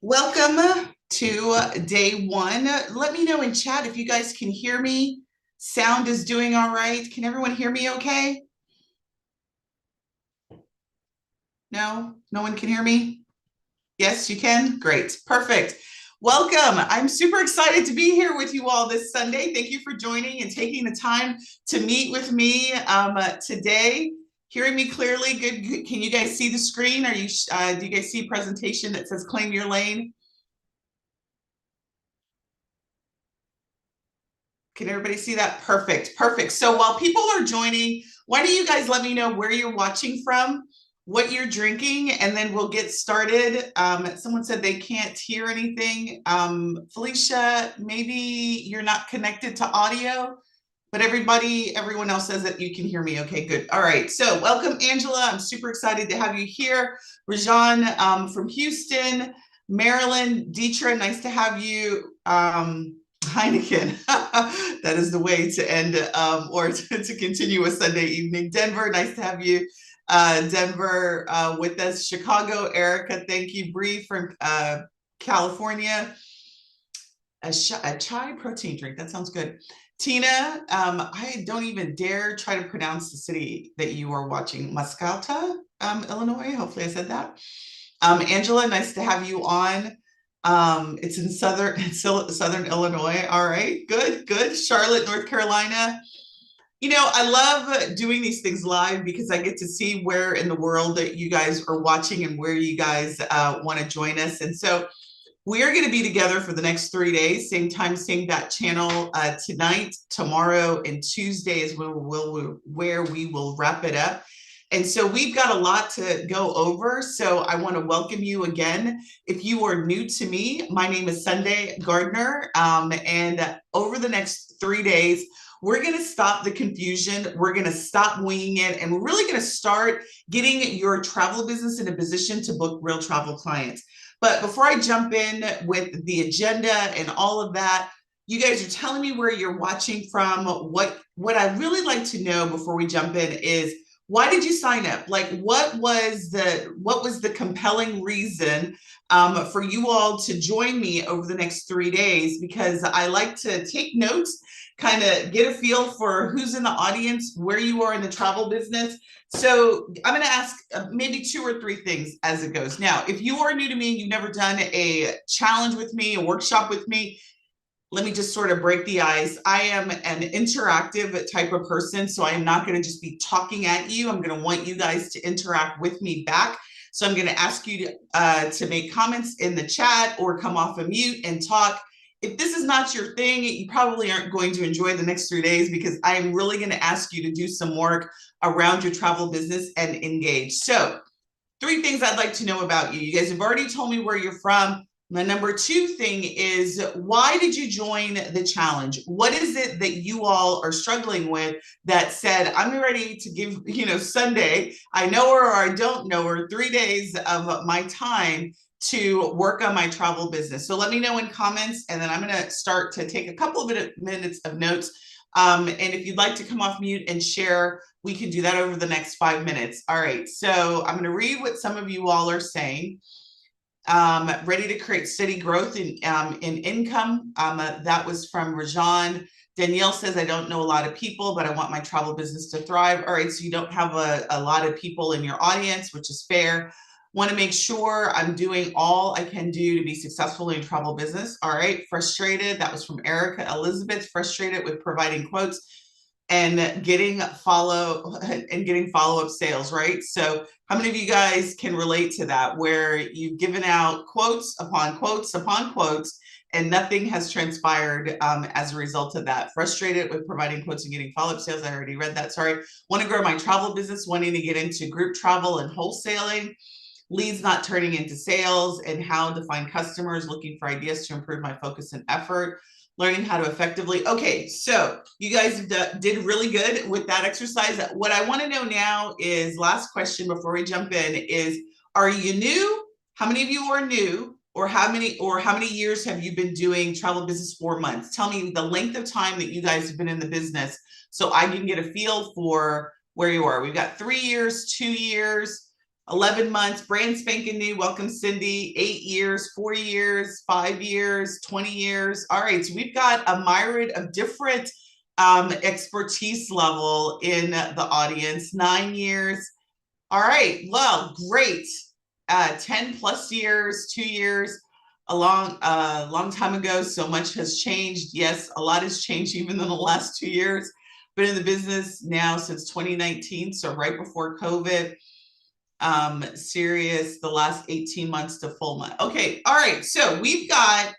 Welcome to day one. Let me know in chat if you guys can hear me. Sound is doing all right. Can everyone hear me okay? No? No one can hear me? Yes, you can? Great. Perfect. Welcome. I'm super excited to be here with you all this Sunday. Thank you for joining and taking the time to meet with me today. Hearing me clearly? Good. Can you guys see the screen? Do you guys see a presentation that says claim your lane? Can everybody see that? Perfect. Perfect. So while people are joining, why don't you guys let me know where you're watching from, what you're drinking, and then we'll get started. Someone said they can't hear anything. Felicia, maybe you're not connected to audio, but everyone else says that you can hear me. Okay, good. All right. So welcome, Angela. I'm super excited to have you here. Rajan from Houston, Maryland, Deetra, nice to have you. Heineken. That is the way to end or to continue a Sunday evening. Denver, nice to have you. Denver with us. Chicago, Erica, thank you. Bree from California. A chai protein drink. That sounds good. Tina, I don't even dare try to pronounce the city that you are watching. Mascata, Illinois. Hopefully I said that. Angela, nice to have you on. It's in southern Illinois. All right, good. Charlotte, North Carolina. You know, I love doing these things live because I get to see where in the world that you guys are watching and where you guys want to join us. And so we are going to be together for the next 3 days, same time, same bat channel. Tonight, tomorrow, and Tuesday is where we will wrap it up. And so we've got a lot to go over. So I want to welcome you again. If you are new to me, my name is Sundey Gardner. And over the next 3 days, we're going to stop the confusion. We're going to stop winging it. And we're really going to start getting your travel business in a position to book real travel clients. But before I jump in with the agenda and all of that, you guys are telling me where you're watching from. What I really like to know before we jump in is, why did you sign up? Like, what was the compelling reason for you all to join me over the next 3 days? Because I like to take notes, kind of get a feel for who's in the audience, where you are in the travel business. So I'm going to ask maybe 2 or 3 things as it goes. Now, if you are new to me and you've never done a challenge with me, a workshop with me, let me just sort of break the ice. I am an interactive type of person, so I am not going to just be talking at you. I'm going to want you guys to interact with me back. So I'm going to ask you to make comments in the chat or come off of mute and talk. If this is not your thing, you probably aren't going to enjoy the next 3 days, because I am really going to ask you to do some work around your travel business and engage. So 3 things I'd like to know about you. You guys have already told me where you're from. My number 2 thing is, why did you join the challenge? What is it that you all are struggling with that said, I'm ready to give, Sundey, I know her or I don't know her, 3 days of my time to work on my travel business. So let me know in comments, and then I'm going to start to take a couple of minutes of notes. And if you'd like to come off mute and share, we can do that over the next 5 minutes. All right. So I'm going to read what some of you all are saying. Ready to create steady growth in income. That was from Rajan. Danielle says, I don't know a lot of people, but I want my travel business to thrive. All right, so you don't have a lot of people in your audience, which is fair. Want to make sure I'm doing all I can do to be successful in travel business. All right, frustrated. That was from Erica Elizabeth, frustrated with providing quotes and getting follow-up sales, right? So how many of you guys can relate to that, where you've given out quotes upon quotes upon quotes and nothing has transpired as a result of that? Frustrated with providing quotes and getting follow-up sales. I already read that, sorry. Want to grow my travel business, wanting to get into group travel and wholesaling. Leads not turning into sales, and how to find customers, looking for ideas to improve my focus and effort. Learning how to effectively. Okay, so you guys did really good with that exercise. What I want to know now is, last question before we jump in, is, are you new? How many of you are new? Or how many years have you been doing travel business? 4 months. Tell me the length of time that you guys have been in the business, so I can get a feel for where you are. We've got 3 years, 2 years. 11 months, brand spanking new. Welcome, Cindy. 8 years, 4 years, 5 years, 20 years. All right, so we've got a myriad of different expertise level in the audience. 9 years. All right, well, great. 10 plus years, 2 years, a long time ago. So much has changed. Yes, a lot has changed even in the last 2 years. Been in the business now since 2019, so right before COVID. Serious the last 18 months to full month. Okay, all right. So we've got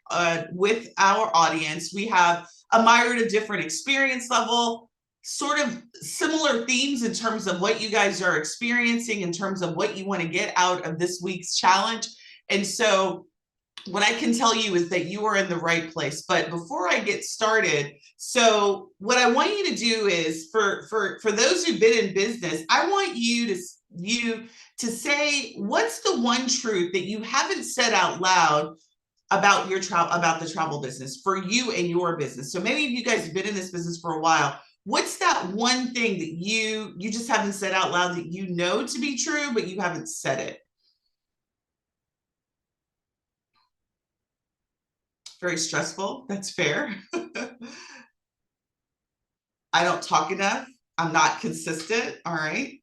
with our audience, we have a myriad of different experience level, sort of similar themes in terms of what you guys are experiencing, in terms of what you want to get out of this week's challenge. And so what I can tell you is that you are in the right place. But before I get started, so what I want you to do is for those who've been in business, I want you to say, what's the one truth that you haven't said out loud about your about the travel business for you and your business? So many of you guys have been in this business for a while. What's that one thing that you just haven't said out loud that you know to be true, but you haven't said it? Very stressful. That's fair. I don't talk enough. I'm not consistent. All right.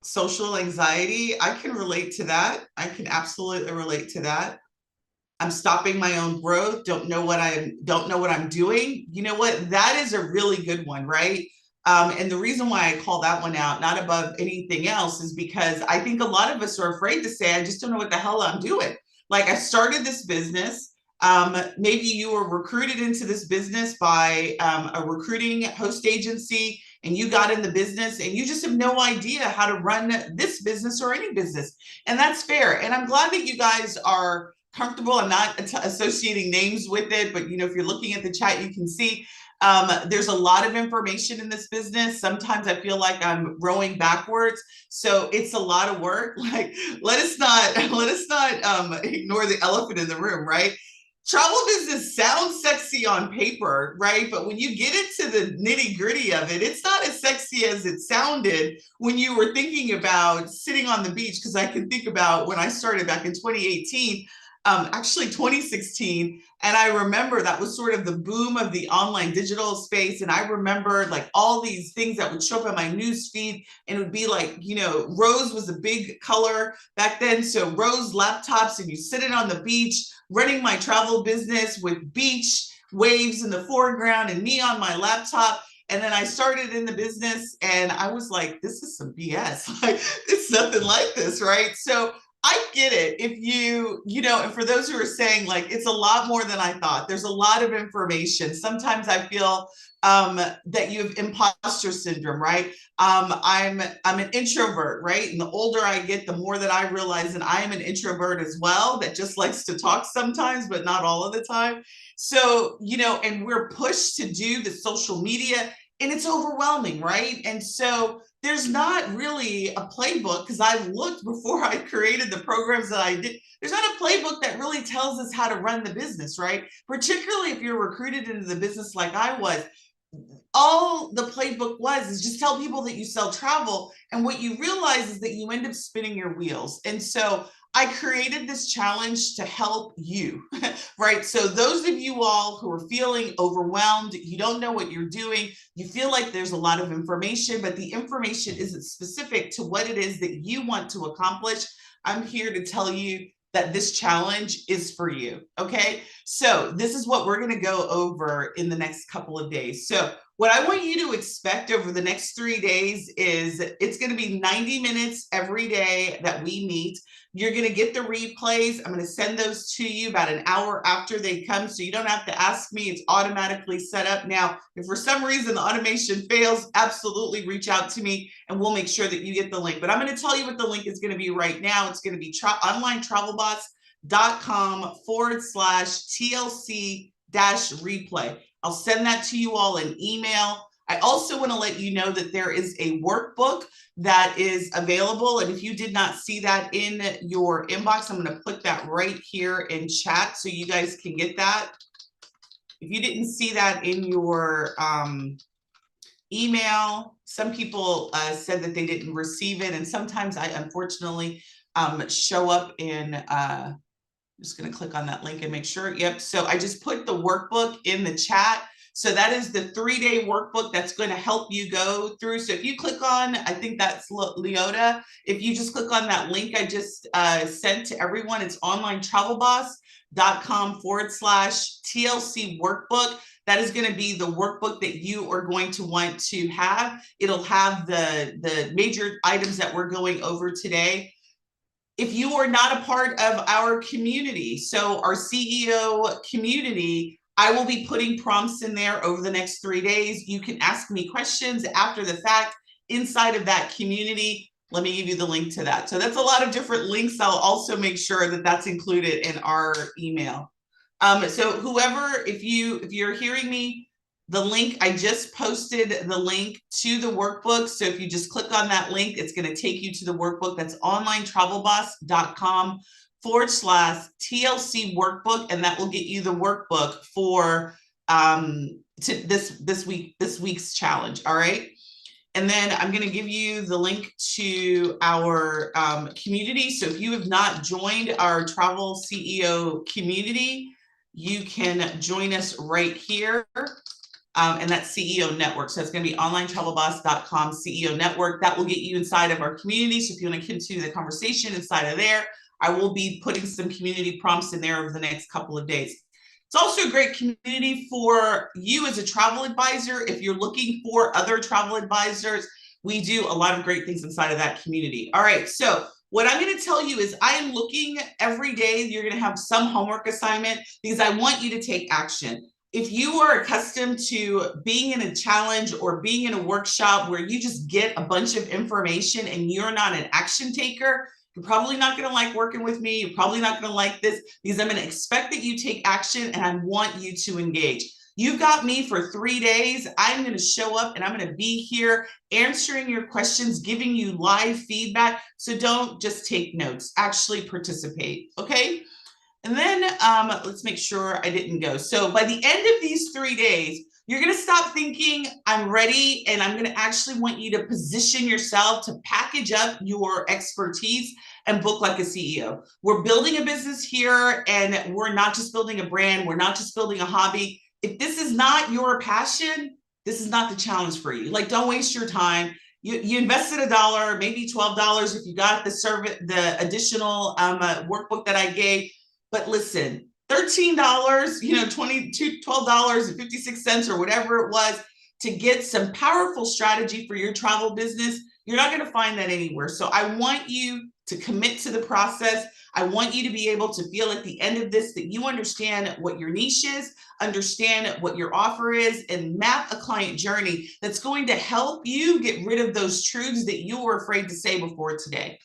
Social anxiety. I can relate to that. I can absolutely relate to that. I'm stopping my own growth. Don't know what I'm doing. You know what? That is a really good one, right? And the reason why I call that one out, not above anything else, is because I think a lot of us are afraid to say, I just don't know what the hell I'm doing. Like, I started this business. Maybe you were recruited into this business by a recruiting host agency, and you got in the business and you just have no idea how to run this business or any business. And that's fair. And I'm glad that you guys are comfortable. I'm not associating names with it, but if you're looking at the chat, you can see there's a lot of information in this business. Sometimes I feel like I'm rowing backwards, so it's a lot of work. Like, let us not ignore the elephant in the room, right? Travel business sounds sexy on paper, right? But when you get into the nitty gritty of it, it's not as sexy as it sounded when you were thinking about sitting on the beach. Because I can think about when I started back in 2018, actually 2016. And I remember that was sort of the boom of the online digital space. And I remember like all these things that would show up in my news feed, and it would be like, rose was a big color back then. So rose laptops, and you sit it on the beach, running my travel business with beach waves in the foreground and me on my laptop. And then I started in the business and I was like, this is some BS. Like, it's nothing like this, right? So I get it. If and for those who are saying like, it's a lot more than I thought, there's a lot of information. Sometimes I feel that you have imposter syndrome, right? I'm an introvert, right? And the older I get, the more that I realize that I am an introvert as well, that just likes to talk sometimes, but not all of the time. So, and we're pushed to do the social media, and it's overwhelming, right? And so there's not really a playbook, because I've looked before I created the programs that I did. There's not a playbook that really tells us how to run the business, right? Particularly if you're recruited into the business like I was. All the playbook was is just tell people that you sell travel. And what you realize is that you end up spinning your wheels. And so I created this challenge to help you, right? So those of you all who are feeling overwhelmed, you don't know what you're doing, you feel like there's a lot of information, but the information isn't specific to what it is that you want to accomplish, I'm here to tell you that this challenge is for you, okay? So this is what we're gonna go over in the next couple of days. So what I want you to expect over the next 3 days is it's gonna be 90 minutes every day that we meet. You're gonna get the replays. I'm gonna send those to you about an hour after they come, so you don't have to ask me, it's automatically set up. Now, if for some reason the automation fails, absolutely reach out to me and we'll make sure that you get the link. But I'm gonna tell you what the link is gonna be right now. It's gonna be onlinetravelbots.com/TLC-replay. I'll send that to you all in email. I also want to let you know that there is a workbook that is available. And if you did not see that in your inbox, I'm going to put that right here in chat so you guys can get that. If you didn't see that in your email. Some people said that they didn't receive it. And sometimes I unfortunately show up in, I'm just going to click on that link and make sure. Yep. So I just put the workbook in the chat. So that is the 3-day workbook that's going to help you go through. So if you click on, I think that's Leota. If you just click on that link I just sent to everyone, it's onlinetravelboss.com/TLC workbook. That is going to be the workbook that you are going to want to have. It'll have the major items that we're going over today. If you are not a part of our community, so our CEO community, I will be putting prompts in there over the next 3 days. You can ask me questions after the fact inside of that community. Let me give you the link to that. So that's a lot of different links. I'll also make sure that that's included in our email. So whoever, if you're hearing me, the link, I just posted the link to the workbook. So if you just click on that link, it's going to take you to the workbook. That's onlinetravelboss.com/TLC workbook. And that will get you the workbook for this week's challenge. All right. And then I'm going to give you the link to our community. So if you have not joined our Travel CEO community, you can join us right here. And that's CEO Network. So it's going to be onlinetravelboss.com CEO Network. That will get you inside of our community. So if you want to continue the conversation inside of there, I will be putting some community prompts in there over the next couple of days. It's also a great community for you as a travel advisor. If you're looking for other travel advisors, we do a lot of great things inside of that community. All right. So what I'm going to tell you is I am looking every day. You're going to have some homework assignment because I want you to take action. If you are accustomed to being in a challenge or being in a workshop where you just get a bunch of information and you're not an action taker, you're probably not going to like working with me. You're probably not going to like this because I'm going to expect that you take action and I want you to engage. You've got me for 3 days. I'm going to show up and I'm going to be here answering your questions, giving you live feedback. So don't just take notes, actually participate. Okay. And then let's make sure I didn't go. So by the end of these 3 days, you're going to stop thinking I'm ready, and I'm going to actually want you to position yourself to package up your expertise and book like a CEO. We're building a business here, and we're not just building a brand. We're not just building a hobby. If this is not your passion, this is not the challenge for you. Like, don't waste your time. You invested $1, maybe $12 if you got the additional workbook that I gave. But listen, $13, $12.56 or whatever it was to get some powerful strategy for your travel business, you're not going to find that anywhere. So I want you to commit to the process. I want you to be able to feel at the end of this that you understand what your niche is, understand what your offer is, and map a client journey that's going to help you get rid of those truths that you were afraid to say before today.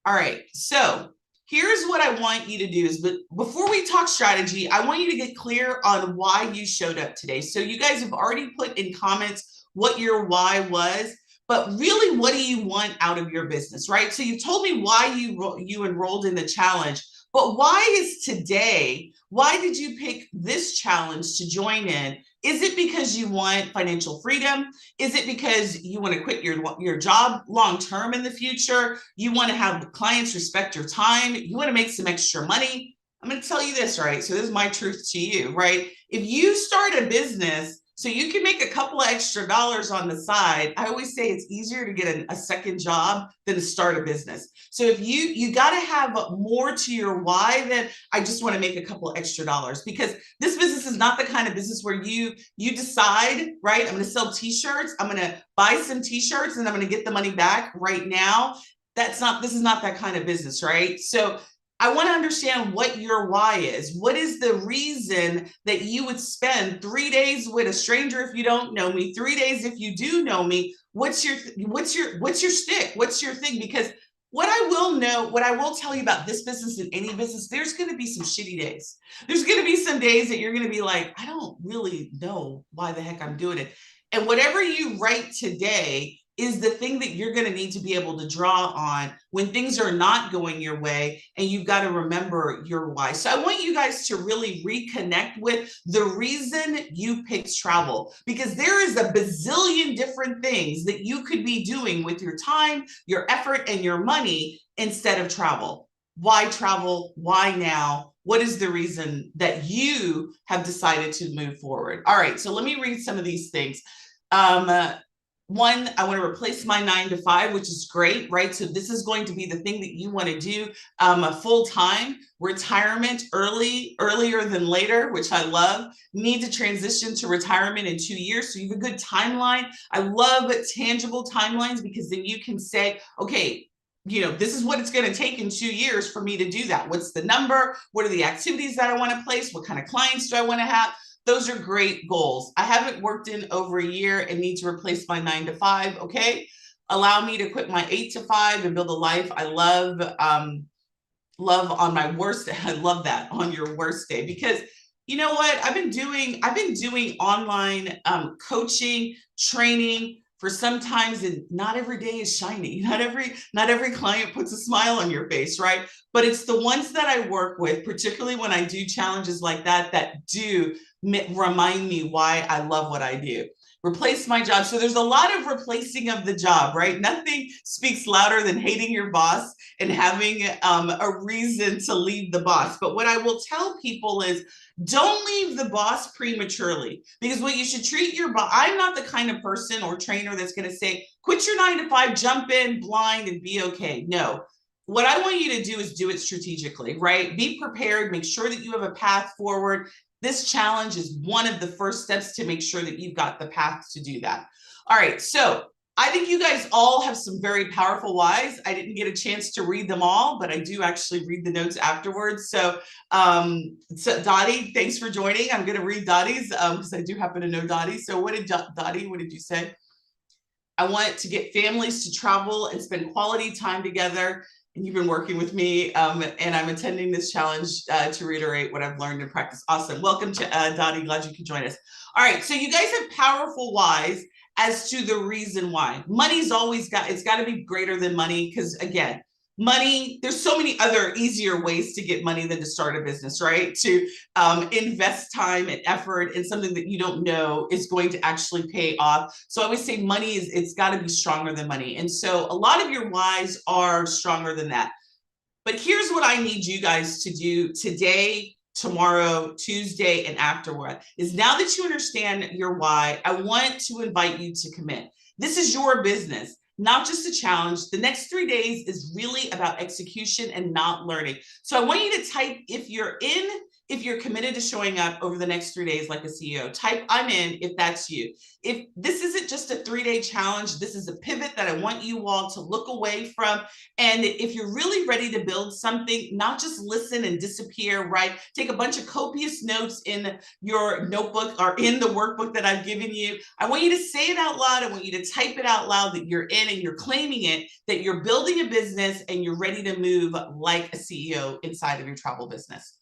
All right, so here's what I want you to do is, but before we talk strategy, I want you to get clear on why you showed up today. So you guys have already put in comments what your why was, but really, what do you want out of your business, right? So you told me why you enrolled in the challenge, but why is today, why did you pick this challenge to join in? Is it because you want financial freedom? Is it because you want to quit your job long-term in the future? You want to have clients respect your time? You want to make some extra money? I'm going to tell you this, right? So this is my truth to you, right? If you start a business so you can make a couple of extra dollars on the side, I always say it's easier to get a second job than to start a business. So if you got to have more to your why than I just want to make a couple of extra dollars, because this business is not the kind of business where you decide, right? I'm going to sell t-shirts. I'm going to buy some t-shirts and I'm going to get the money back right now. This is not that kind of business, right? So I want to understand what your why is. What is the reason that you would spend 3 days with a stranger if you don't know me, 3 days if you do know me? What's your stick? What's your thing? Because what I will tell you about this business and any business, there's going to be some shitty days. There's going to be some days that you're going to be like, I don't really know why the heck I'm doing it. And whatever you write today is the thing that you're going to need to be able to draw on when things are not going your way, and you've got to remember your why. So I want you guys to really reconnect with the reason you picked travel, because there is a bazillion different things that you could be doing with your time, your effort, and your money instead of travel. Why travel? Why now? What is the reason that you have decided to move forward? All right, so let me read some of these things. One, I want to replace my 9 to 5, which is great, right? So this is going to be the thing that you want to do full time. Retirement earlier than later, which I love. Need to transition to retirement in 2 years. So you have a good timeline. I love tangible timelines, because then you can say, okay, this is what it's going to take in 2 years for me to do that. What's the number? What are the activities that I want to place? What kind of clients do I want to have? Those are great goals. I haven't worked in over a year and need to replace my 9 to 5. Okay. Allow me to quit my 8 to 5 and build a life I love. Love on my worst day. I love that, on your worst day, because you know what? I've been doing online coaching, training for sometimes, and not every day is shiny. Not every client puts a smile on your face, right? But it's the ones that I work with, particularly when I do challenges like that, that do remind me why I love what I do. Replace my job. So there's a lot of replacing of the job, right? Nothing speaks louder than hating your boss and having a reason to leave the boss. But what I will tell people is, don't leave the boss prematurely, because what you should treat your boss, I'm not the kind of person or trainer that's going to say, quit your 9 to 5, jump in blind and be okay. No. What I want you to do is do it strategically, right? Be prepared, make sure that you have a path forward. This challenge is one of the first steps to make sure that you've got the path to do that. All right, so I think you guys all have some very powerful whys. I didn't get a chance to read them all, but I do actually read the notes afterwards. So Dottie, thanks for joining. I'm going to read Dottie's because I do happen to know Dottie. So what did you say? I want to get families to travel and spend quality time together. And you've been working with me, and I'm attending this challenge to reiterate what I've learned in practice. Awesome. Welcome, Dottie. Glad you could join us. All right. So you guys have powerful whys as to the reason why. Money's always it's got to be greater than money, because again, money, there's so many other easier ways to get money than to start a business, right? To invest time and effort in something that you don't know is going to actually pay off. So I always say money it's got to be stronger than money. And so a lot of your whys are stronger than that. But here's what I need you guys to do today, tomorrow, Tuesday, and afterward, is now that you understand your why, I want to invite you to commit. This is your business, not just a challenge. The next 3 days is really about execution and not learning. So I want you to type, if you're committed to showing up over the next 3 days like a CEO, type I'm in if that's you. If this isn't just a 3-day challenge, this is a pivot that I want you all to look away from. And if you're really ready to build something, not just listen and disappear, right? Take a bunch of copious notes in your notebook or in the workbook that I've given you. I want you to say it out loud. I want you to type it out loud that you're in and you're claiming it, that you're building a business and you're ready to move like a CEO inside of your travel business.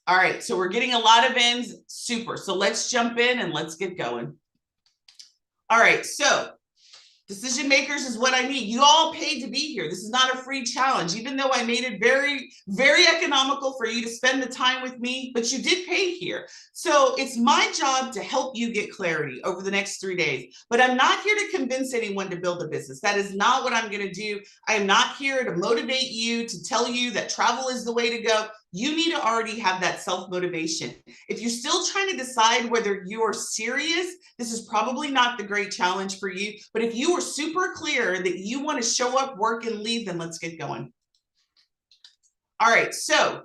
All right, so we're getting a lot of ins. Super. So let's jump in and let's get going. All right, so decision makers is what I need. You all paid to be here. This is not a free challenge, even though I made it very, very economical for you to spend the time with me, but you did pay here. So it's my job to help you get clarity over the next 3 days, but I'm not here to convince anyone to build a business. That is not what I'm going to do. I am not here to motivate you, to tell you that travel is the way to go. You need to already have that self-motivation. If you're still trying to decide whether you are serious, this is probably not the great challenge for you. But if you are super clear that you want to show up, work, and leave, then let's get going. All right, so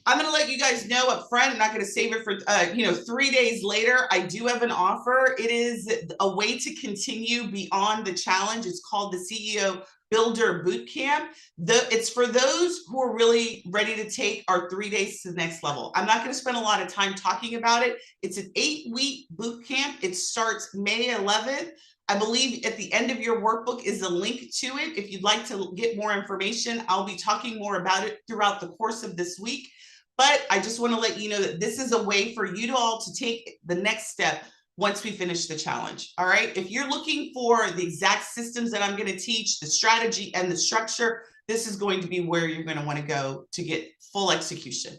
I'm going to let you guys know up front. I'm not going to save it for 3 days later. I do have an offer. It is a way to continue beyond the challenge. It's called the CEO Builder Bootcamp. It's for those who are really ready to take our 3 days to the next level. I'm not going to spend a lot of time talking about it. It's an 8-week boot camp. It starts May 11th. I believe at the end of your workbook is a link to it. If you'd like to get more information, I'll be talking more about it throughout the course of this week. But I just want to let you know that this is a way for you to all to take the next step. once we finish the challenge. All right. If you're looking for the exact systems that I'm going to teach, the strategy and the structure, this is going to be where you're going to want to go to get full execution.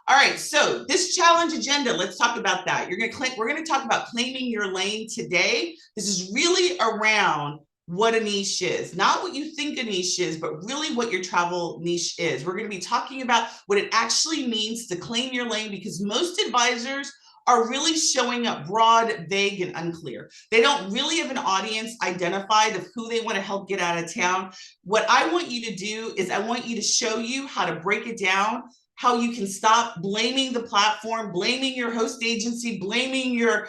All right, so this challenge agenda, let's talk about that. We're going to talk about claiming your lane today. This is really around what a niche is, not what you think a niche is, but really what your travel niche is. We're going to be talking about what it actually means to claim your lane, because most advisors are really showing up broad, vague, and unclear. They don't really have an audience identified of who they want to help get out of town. What I want you to do is I want you to show you how to break it down, how you can stop blaming the platform, blaming your host agency, blaming your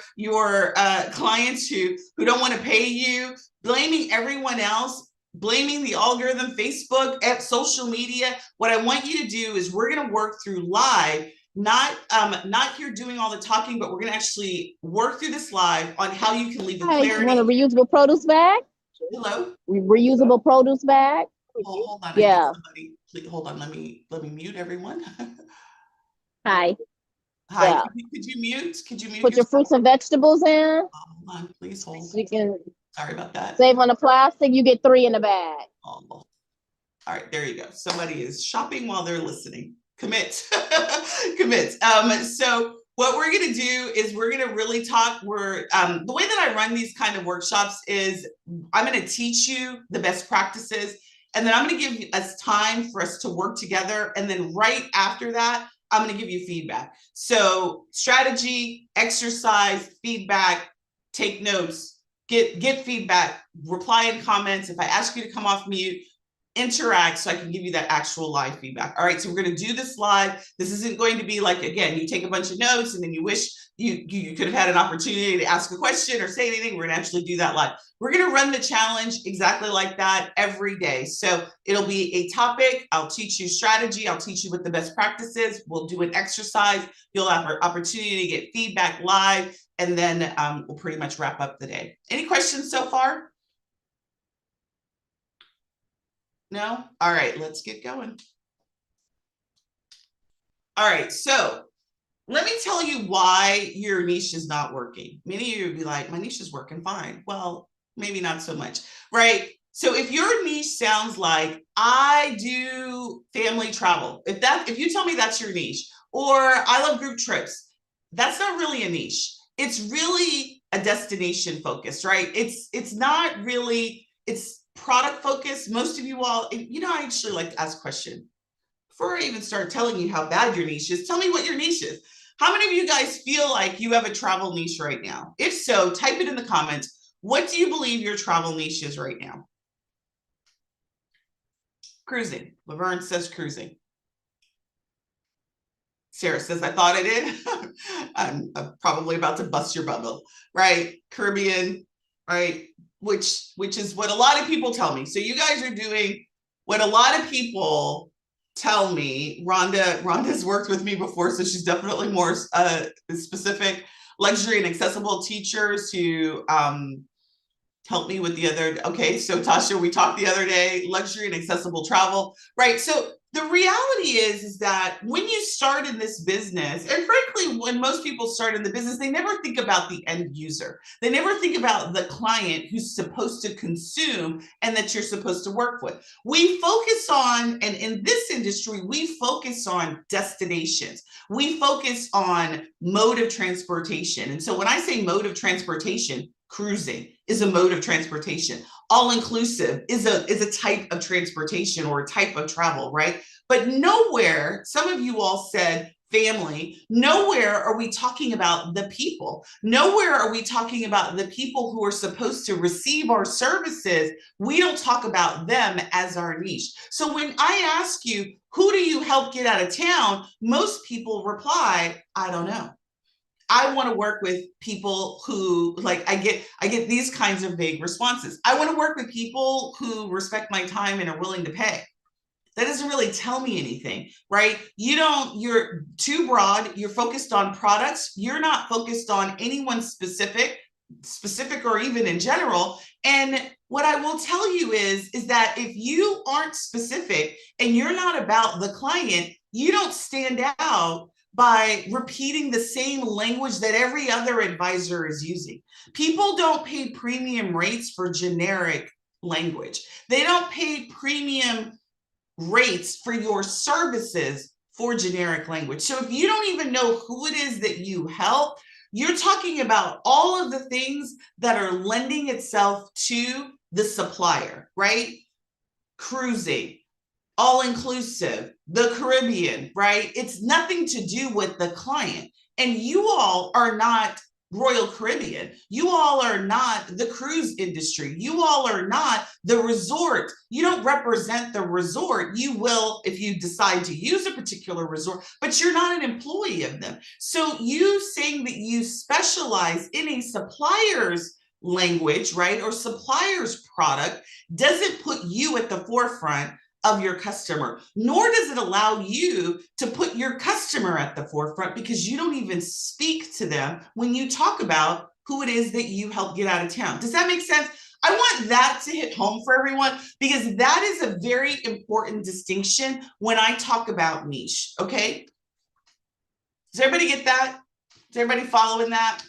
clients who don't want to pay you, blaming everyone else, blaming the algorithm, Facebook, social media. What I want you to do is we're going to work through live, not here doing all the talking, but we're going to actually work through this live on how you can leave the clarity. You want a reusable produce bag? Hello? Reusable produce bag? Hold on. Yeah. Please, hold on. Let me mute everyone. Hi. Hi. Yeah. Could you mute? Could you mute? Put your fruits and vegetables in. Hold on, please hold. So you can. Sorry about that. Save on the plastic. You get 3 in the bag. Oh. All right, there you go. Somebody is shopping while they're listening. Commit. Commit. So what we're going to do is we're going to really talk. The way that I run these kind of workshops is I'm going to teach you the best practices, and then I'm going to give us time for us to work together. And then right after that, I'm going to give you feedback. So strategy, exercise, feedback, take notes, get feedback, reply in comments. If I ask you to come off mute, interact so I can give you that actual live feedback. All right, so we're going to do this live. This isn't going to be like, again, you take a bunch of notes and then you wish you could have had an opportunity to ask a question or say anything. We're going to actually do that live. We're going to run the challenge exactly like that every day. So it'll be a topic. I'll teach you strategy. I'll teach you what the best practice is. We'll do an exercise. You'll have an opportunity to get feedback live, and then we'll pretty much wrap up the day. Any questions so far? No? All right, let's get going. All right, so let me tell you why your niche is not working. Many of you would be like, my niche is working fine. Well, maybe not so much, right? So if your niche sounds like, I do family travel, if you tell me that's your niche, or I love group trips, that's not really a niche. It's really a destination focus, right? It's not really, it's product focused. Most of you all, I actually like to ask a question. Before I even start telling you how bad your niche is, tell me what your niche is. How many of you guys feel like you have a travel niche right now? If so, type it in the comments. What do you believe your travel niche is right now? Cruising. Laverne says cruising. Sarah says, I thought I did. I'm probably about to bust your bubble, right? Caribbean, right? Which is what a lot of people tell me. So you guys are doing what a lot of people tell me. Rhonda's worked with me before, so she's definitely more specific. Luxury and accessible teachers who helped me with the other. Okay, so Tasha, we talked the other day, luxury and accessible travel, right? So the reality is that when you start in this business, and frankly, when most people start in the business, they never think about the end user. They never think about the client who's supposed to consume and that you're supposed to work with. We focus on, and in this industry, we focus on destinations. We focus on mode of transportation. And so when I say mode of transportation, cruising is a mode of transportation. All-inclusive is a type of transportation or a type of travel, right? But nowhere, some of you all said family, nowhere are we talking about the people. Nowhere are we talking about the people who are supposed to receive our services. We don't talk about them as our niche. So when I ask you, who do you help get out of town? Most people reply, I don't know. I want to work with people who, like, I get these kinds of vague responses. I want to work with people who respect my time and are willing to pay. That doesn't really tell me anything, right? You're too broad. You're focused on products. You're not focused on anyone specific or even in general. And what I will tell you is that if you aren't specific and you're not about the client, you don't stand out by repeating the same language that every other advisor is using. People don't pay premium rates for generic language. They don't pay premium rates for your services for generic language. So if you don't even know who it is that you help, you're talking about all of the things that are lending itself to the supplier, right? Cruising, all-inclusive, the Caribbean, right? It's nothing to do with the client. And you all are not Royal Caribbean. You all are not the cruise industry. You all are not the resort. You don't represent the resort. You will if you decide to use a particular resort, but you're not an employee of them. So you saying that you specialize in a supplier's language, right, or supplier's product doesn't put you at the forefront of your customer, nor does it allow you to put your customer at the forefront because you don't even speak to them when you talk about who it is that you help get out of town. Does that make sense? I want that to hit home for everyone because that is a very important distinction when I talk about niche, okay? Does everybody get that? Is everybody following that?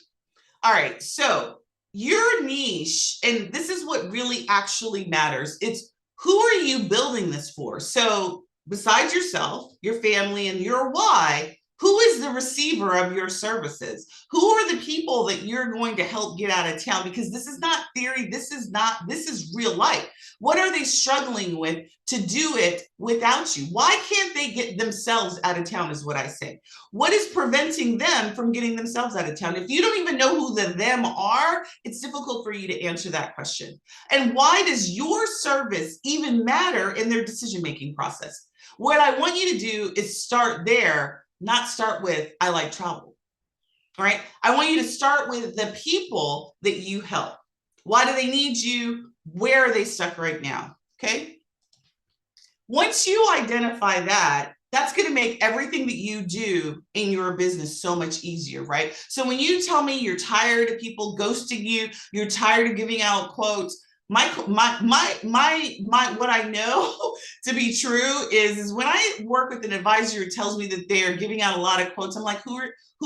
All right, so your niche, and this is what really actually matters, it's who are you building this for? So besides yourself, your family, and your why, who is the receiver of your services? Who are the people that you're going to help get out of town? Because this is not theory. This is real life. What are they struggling with to do it without you? Why can't they get themselves out of town is what I say. What is preventing them from getting themselves out of town? If you don't even know who the them are, it's difficult for you to answer that question. And why does your service even matter in their decision-making process? What I want you to do is start there, not start with, I like travel, all right? I want you to start with the people that you help. Why do they need you? Where are they stuck right now, okay? Once you identify that, that's going to make everything that you do in your business so much easier, right? So when you tell me you're tired of people ghosting you, you're tired of giving out quotes, what I know to be true is when I work with an advisor who tells me that they're giving out a lot of quotes, I'm like, who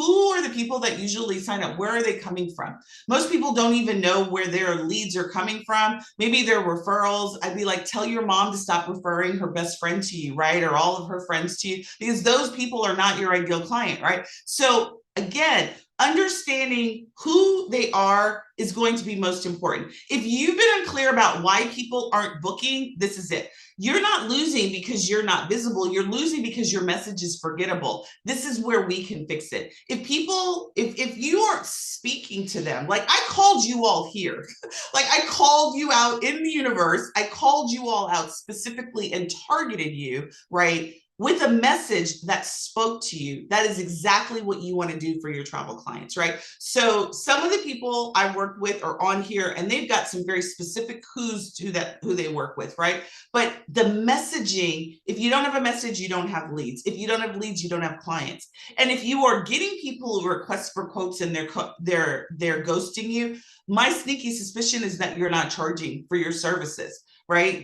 are the people that usually sign up? Where are they coming from? Most people don't even know where their leads are coming from. Maybe they're referrals. I'd be like, tell your mom to stop referring her best friend to you, right? Or all of her friends to you, because those people are not your ideal client, right? So again, understanding who they are is going to be most important. If you've been unclear about why people aren't booking, this is it. You're not losing because you're not visible. You're losing because your message is forgettable. This is where we can fix it. If you aren't speaking to them, like I called you all here, like I called you out in the universe, I called you all out specifically and targeted you, right? With a message that spoke to you. That is exactly what you want to do for your travel clients, right? So some of the people I work with are on here and they've got some very specific who they work with, right? But the messaging, if you don't have a message, you don't have leads. If you don't have leads, you don't have clients. And if you are getting people who request for quotes and they're ghosting you, my sneaky suspicion is that you're not charging for your services, right?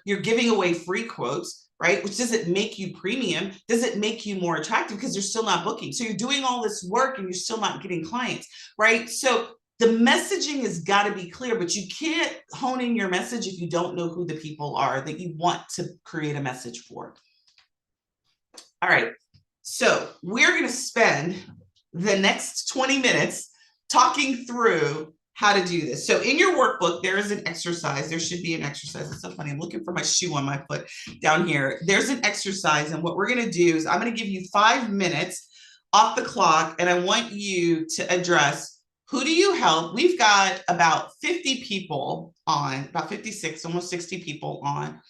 You're giving away free quotes, right? Which doesn't make you premium, doesn't make you more attractive because you're still not booking. So you're doing all this work and you're still not getting clients, right? So the messaging has got to be clear, but you can't hone in your message if you don't know who the people are that you want to create a message for. All right, so we're going to spend the next 20 minutes talking through how to do this. So in your workbook, there is an exercise. There should be an exercise. It's so funny. I'm looking for my shoe on my foot down here. There's an exercise. And what we're going to do is I'm going to give you 5 minutes off the clock. And I want you to address, who do you help? We've got about 50 people on, about 56, almost 60 people on.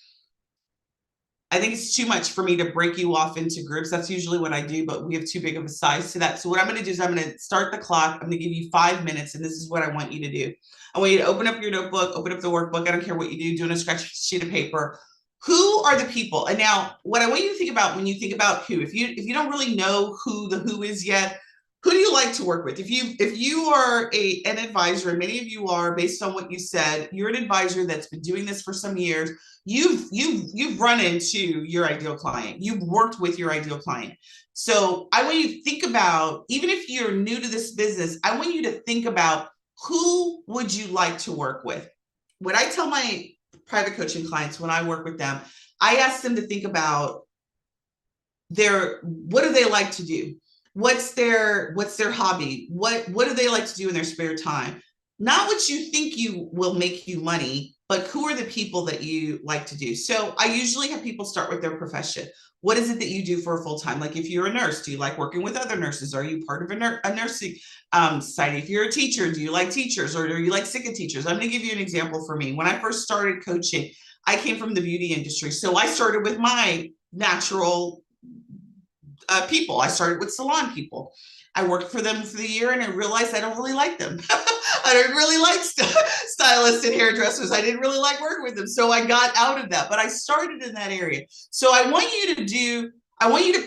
I think it's too much for me to break you off into groups. That's usually what I do, but we have too big of a size to that. So what I'm going to do is I'm going to start the clock. I'm going to give you 5 minutes, and this is what I want you to do. I want you to open up your notebook, open up the workbook. I don't care what you do, doing a scratch sheet of paper. Who are the people? And now what I want you to think about when you think about who, if you don't really know who the who is yet, who do you like to work with? If you are an advisor, and many of you are, based on what you said, you're an advisor that's been doing this for some years. You've run into your ideal client. You've worked with your ideal client. So I want you to think about, even if you're new to this business, I want you to think about, who would you like to work with? What I tell my private coaching clients when I work with them, I ask them to think about what do they like to do? What's their hobby? What do they like to do in their spare time? Not what you think you will make you money, but who are the people that you like to do? So I usually have people start with their profession. What is it that you do for a full time? Like if you're a nurse, do you like working with other nurses? Are you part of a nursing society? If you're a teacher, do you like teachers, or do you like sick of teachers? I'm going to give you an example for me. When I first started coaching, I came from the beauty industry. So I started with my natural people. I started with salon people. I worked for them for the year and I realized I don't really like them. I don't really like stylists and hairdressers. I didn't really like working with them. So I got out of that, but I started in that area. So I want you to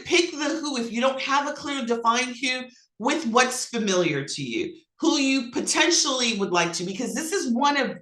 pick the who, if you don't have a clear defined who, with what's familiar to you, who you potentially would like to, because this is one of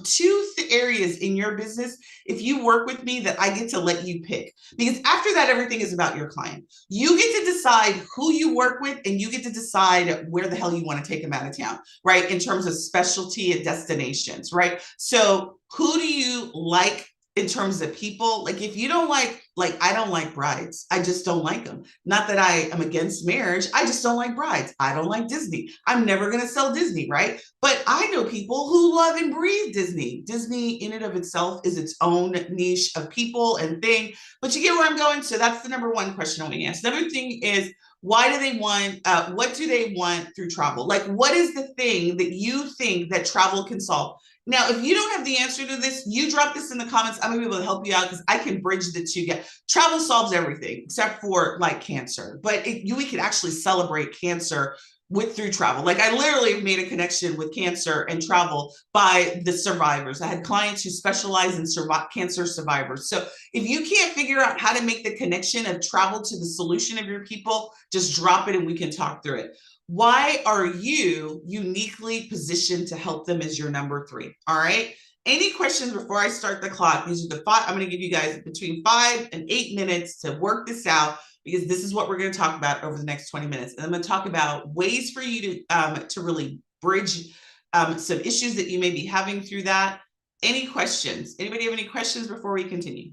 two areas in your business, if you work with me, that I get to let you pick, because after that, everything is about your client. You get to decide who you work with, and you get to decide where the hell you want to take them out of town, right? In terms of specialty and destinations, right? So who do you like in terms of people? Like if you don't like I don't like brides. I just don't like them. Not that I am against marriage. I just don't like brides. I don't like Disney. I'm never going to sell Disney, right? But I know people who love and breathe Disney. Disney in and of itself is its own niche of people and thing. But you get where I'm going. So that's the number one question I want to ask. Another thing is, why do they want, what do they want through travel? Like, what is the thing that you think that travel can solve? Now, if you don't have the answer to this, you drop this in the comments. I'm gonna be able to help you out, because I can bridge the two. Travel solves everything except for like cancer, but we could actually celebrate cancer through travel. Like I literally made a connection with cancer and travel by the survivors. I had clients who specialize in cancer survivors. So if you can't figure out how to make the connection of travel to the solution of your people, just drop it and we can talk through it. Why are you uniquely positioned to help them as your number three? All right. Any questions before I start the clock? These are the 5. I'm going to give you guys between 5 and 8 minutes to work this out, because this is what we're going to talk about over the next 20 minutes. And I'm going to talk about ways for you to really bridge some issues that you may be having through that. Any questions? Anybody have any questions before we continue?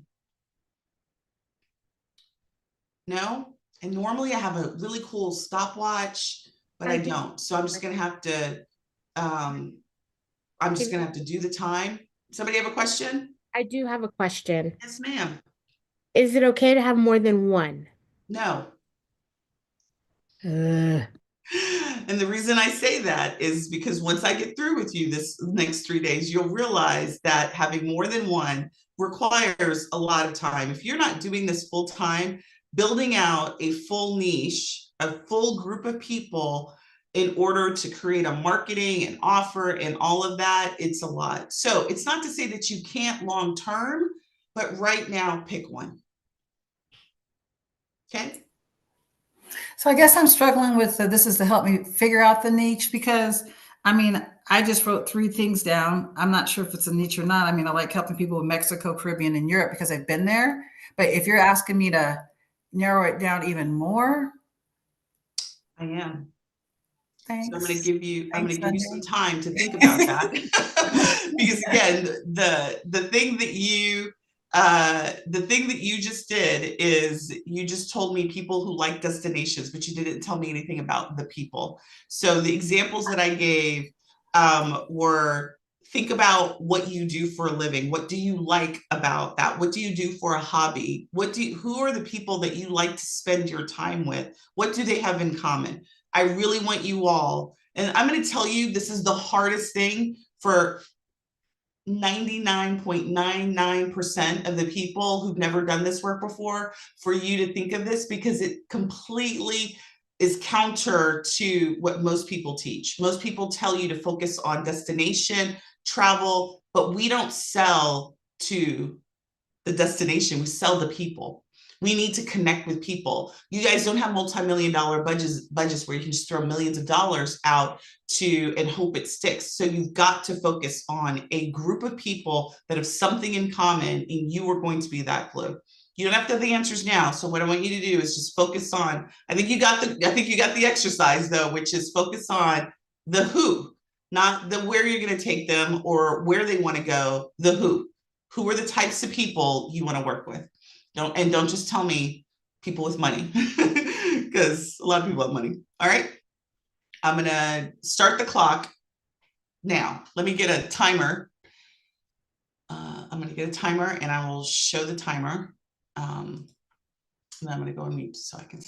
No? And normally I have a really cool stopwatch, but I don't. So I'm just going to have to, do the time. Somebody have a question? I do have a question. Yes, ma'am. Is it okay to have more than one? No. Uh, And the reason I say that is because once I get through with you this next 3 days, you'll realize that having more than one requires a lot of time. If you're not doing this full time, building out a full niche, a full group of people in order to create a marketing and offer and all of that, it's a lot. So it's not to say that you can't long term, but right now pick one. Okay. So I guess I'm struggling with this is to help me figure out the niche, because I mean, I just wrote 3 things down. I'm not sure if it's a niche or not. I mean, I like helping people in Mexico, Caribbean, and Europe because I've been there. But if you're asking me to narrow it down even more, I am. thanks. So I'm going to give you some time to think about that. Because again, the thing that you just did is you just told me people who like destinations, but you didn't tell me anything about the people. So the examples that I gave were, think about what you do for a living. What do you like about that? What do you do for a hobby? Who are the people that you like to spend your time with? What do they have in common? I really want you all, and I'm going to tell you, this is the hardest thing for 99.99% of the people who've never done this work before, for you to think of this, because it completely is counter to what most people teach. Most people tell you to focus on destination, travel, but we don't sell to the destination, we sell the people. We need to connect with people. You guys don't have multi-million-dollar budgets where you can just throw millions of dollars out to and hope it sticks. So you've got to focus on a group of people that have something in common, and you are going to be that glue. You don't have to have the answers now. So what I want you to do is just focus on, I think you got the exercise though, which is focus on the who, not the where you're going to take them or where they want to go, the who. Who are the types of people you want to work with? Don't just tell me people with money, because a lot of people have money. All right. I'm going to start the clock now. Let me get a timer. I'm going to get a timer and I will show the timer. And then I'm going to go on mute so I can.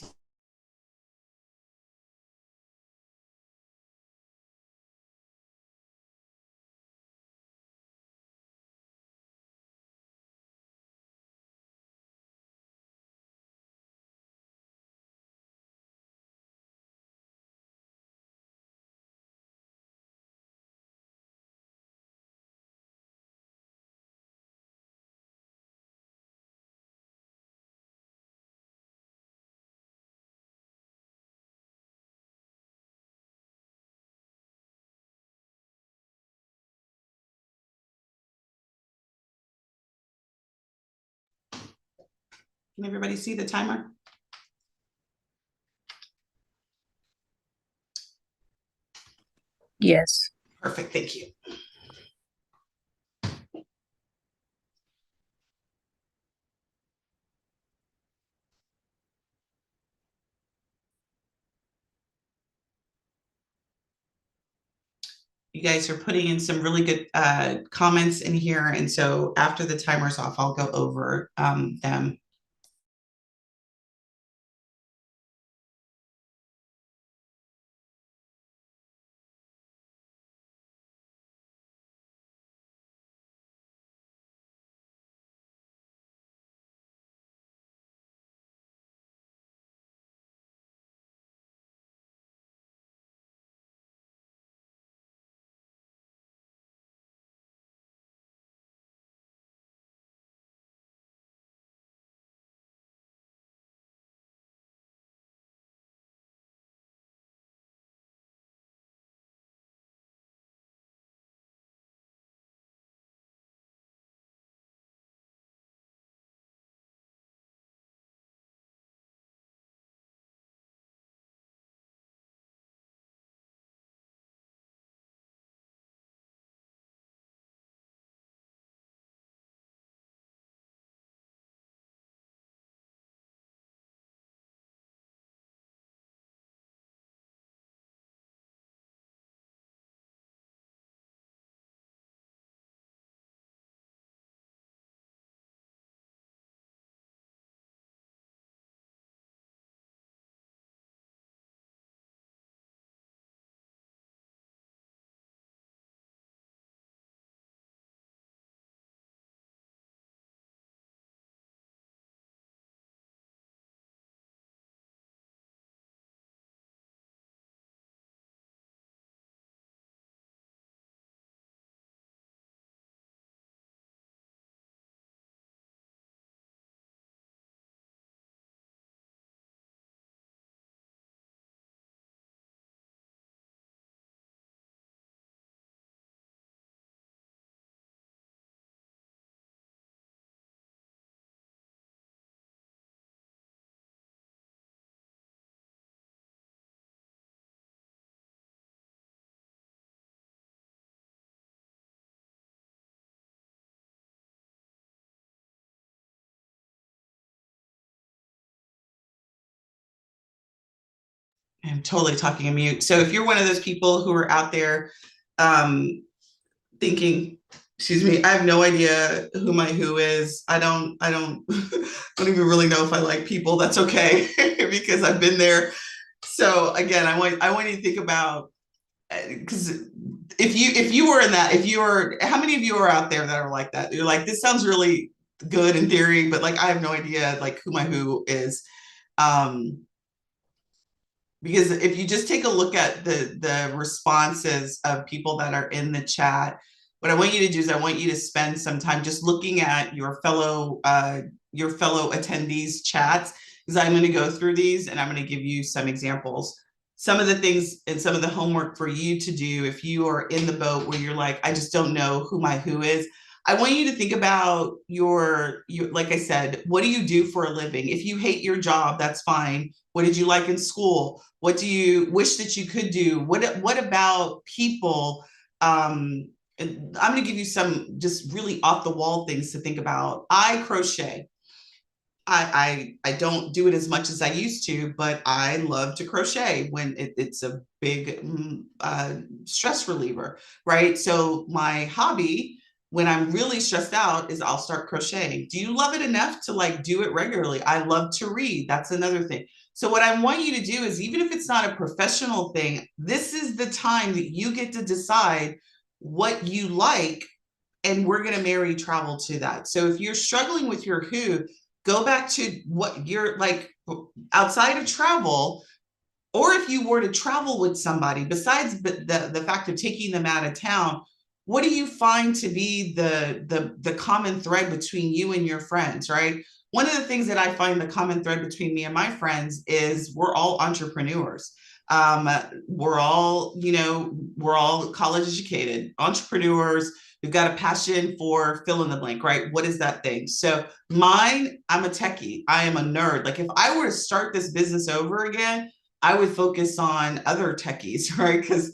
Can everybody see the timer? Yes. Perfect, thank you. You guys are putting in some really good comments in here. And so after the timer's off, I'll go over them. I'm totally talking on mute. So if you're one of those people who are out there thinking, excuse me, I have no idea who my who is. I don't don't even really know if I like people. That's okay because I've been there. So again, I want you to think about, because if you were in that, how many of you are out there that are like that? You're like, this sounds really good in theory, but like I have no idea like who my who is. Because if you just take a look at the responses of people that are in the chat, what I want you to do is I want you to spend some time just looking at your fellow attendees chats, because I'm going to go through these and I'm going to give you some examples. Some of the things and some of the homework for you to do if you are in the boat where you're like, I just don't know who my who is. I want you to think about your, like I said, what do you do for a living? If you hate your job, that's fine. What did you like in school? What do you wish that you could do? What about people? And I'm going to give you some just really off the wall things to think about. I crochet. I don't do it as much as I used to, but I love to crochet when it's a big stress reliever, right? So my hobby when I'm really stressed out is I'll start crocheting. Do you love it enough to like do it regularly? I love to read. That's another thing. So what I want you to do is, even if it's not a professional thing, this is the time that you get to decide what you like, and we're going to marry travel to that. So if you're struggling with your who, go back to what you're like outside of travel, or if you were to travel with somebody, besides the fact of taking them out of town, what do you find to be the common thread between you and your friends, right? One of the things that I find the common thread between me and my friends is we're all entrepreneurs. We're all college educated entrepreneurs. We've got a passion for fill in the blank, right? What is that thing? So mine, I'm a techie. I am a nerd. Like if I were to start this business over again, I would focus on other techies, right? Because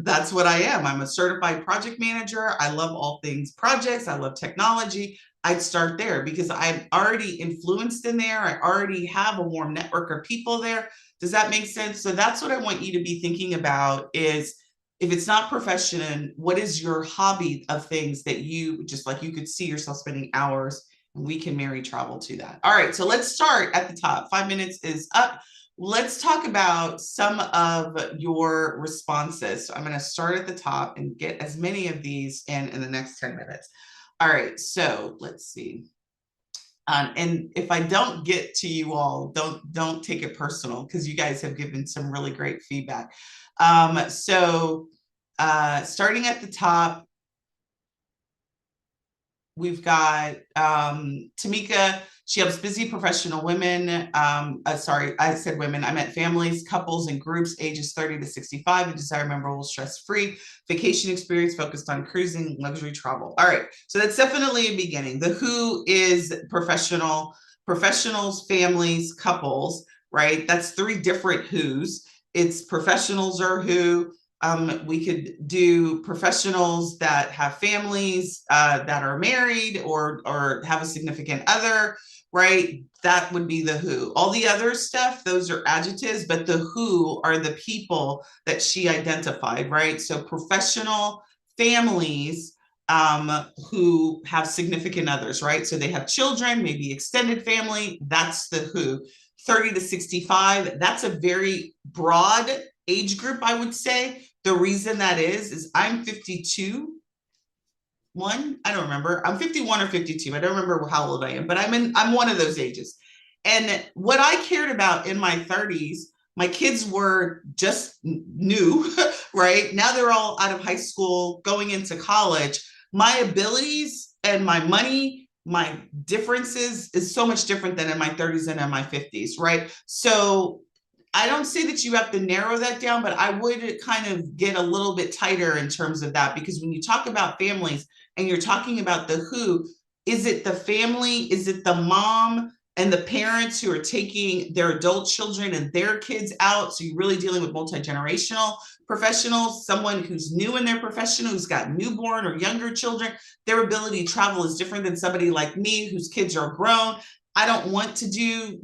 that's what I am. I'm a certified project manager. I love all things projects. I love technology. I'd start there because I'm already influenced in there. I already have a warm network of people there. Does that make sense? So that's what I want you to be thinking about is, if it's not profession, what is your hobby of things that you just like, you could see yourself spending hours, and we can marry travel to that. All right, so let's start at the top. 5 minutes is up. Let's talk about some of your responses. So I'm going to start at the top and get as many of these in the next 10 minutes. All right, so let's see. And if I don't get to you all, don't take it personal, because you guys have given some really great feedback. So starting at the top, we've got Tamika. She helps busy professional women. Sorry, I said women. I meant families, couples, and groups ages 30 to 65 and desire memorable, stress-free vacation experience focused on cruising, luxury travel. All right, so that's definitely a beginning. The who is professionals, families, couples, right? That's 3 different who's. It's professionals or who. We could do professionals that have families that are married or have a significant other, right? That would be the who. All the other stuff, those are adjectives, but the who are the people that she identified, right? So professional families who have significant others, right? So they have children, maybe extended family, that's the who. 30 to 65, that's a very broad age group, I would say. The reason that is I'm 52. I don't remember. I'm 51 or 52. I don't remember how old I am, but I'm one of those ages. And what I cared about in my 30s, my kids were just new, right? Now they're all out of high school, going into college. My abilities and my money, my differences is so much different than in my 30s and in my 50s, right? So I don't say that you have to narrow that down, but I would kind of get a little bit tighter in terms of that, because when you talk about families and you're talking about the who, is it the family? Is it the mom and the parents who are taking their adult children and their kids out? So you're really dealing with multi-generational professionals, someone who's new in their profession, who's got newborn or younger children. Their ability to travel is different than somebody like me whose kids are grown. I don't want to do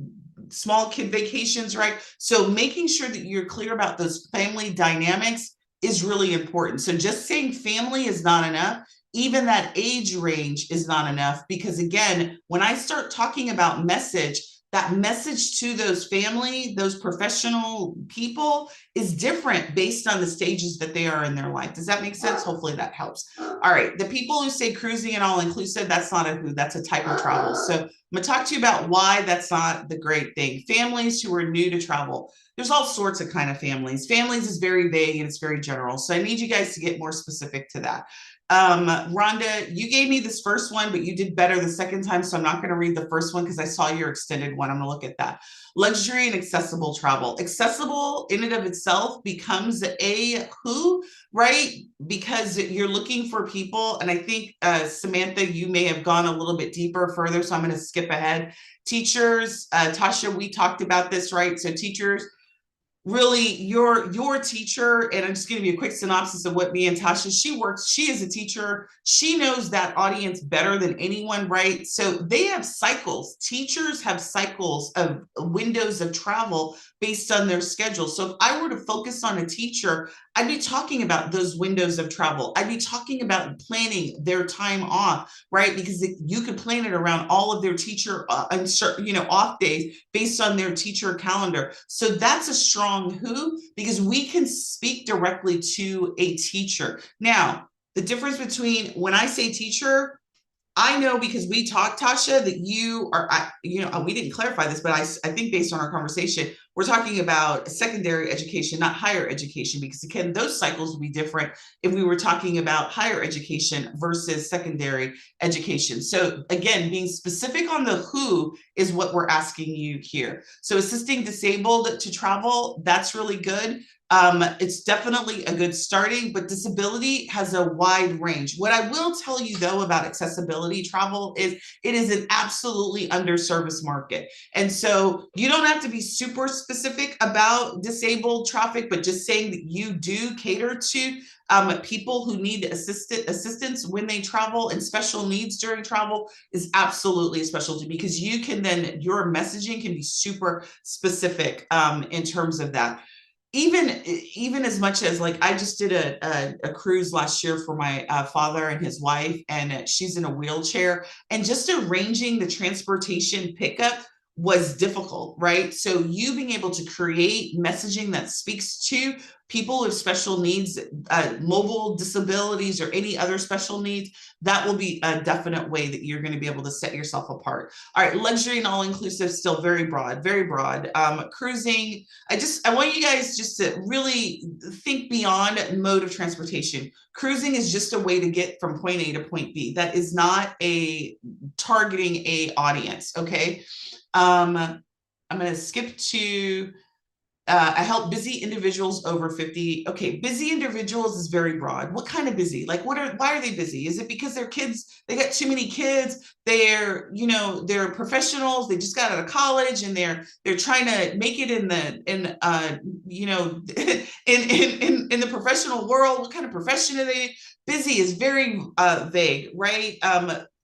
small kid vacations, right? So making sure that you're clear about those family dynamics is really important. So just saying family is not enough. Even that age range is not enough, because again, when I start talking about message, that message to those family, those professional people is different based on the stages that they are in their life. Does that make sense? Hopefully that helps. All right. The people who say cruising and all inclusive, that's not a who, that's a type of travel. So I'm going to talk to you about why that's not the great thing. Families who are new to travel. There's all sorts of kind of families. Families is very vague and it's very general. So I need you guys to get more specific to that. Rhonda, you gave me this first one, but you did better the second time. So I'm not going to read the first one because I saw your extended one. I'm going to look at that. Luxury and accessible travel. Accessible in and of itself becomes a who, right? Because you're looking for people. And I think, Samantha, you may have gone a little bit deeper further. So I'm going to skip ahead. Teachers, Tasha, we talked about this, right? So teachers, really your teacher, and I'm just going to give you a quick synopsis of what me and Tasha, she is a teacher. She knows that audience better than anyone, right? So they have cycles. Teachers have cycles of windows of travel based on their schedule. So if I were to focus on a teacher, I'd be talking about those windows of travel. I'd be talking about planning their time off, right? Because you could plan it around all of their teacher off days based on their teacher calendar. So that's a strong who, because we can speak directly to a teacher. Now, the difference between when I say teacher, I know because we talked, Tasha, that you are, we didn't clarify this, but I think based on our conversation, we're talking about secondary education, not higher education, because again, those cycles would be different if we were talking about higher education versus secondary education. So again, being specific on the who is what we're asking you here. So assisting disabled to travel, that's really good. It's definitely a good starting, but disability has a wide range. What I will tell you though about accessibility travel is it is an absolutely underserviced market. And so you don't have to be super specific about disabled traffic, but just saying that you do cater to people who need assistance when they travel and special needs during travel is absolutely a specialty, because you can then, your messaging can be super specific in terms of that. Even as much as like I just did a cruise last year for my father and his wife, and she's in a wheelchair, and just arranging the transportation pickup was difficult, right? So you being able to create messaging that speaks to people with special needs, mobile disabilities, or any other special needs, that will be a definite way that you're going to be able to set yourself apart. All right, luxury and all-inclusive, still very broad, very broad. Cruising, I want you guys just to really think beyond mode of transportation. Cruising is just a way to get from point A to point B. That is not a targeting a audience, okay? I'm going to skip to I help busy individuals over 50. Okay, busy individuals is very broad. What kind of busy? Like, why are they busy? Is it because their kids, they got too many kids? They're professionals. They just got out of college and they're trying to make it in the professional world. What kind of profession are they? Busy is very vague, right?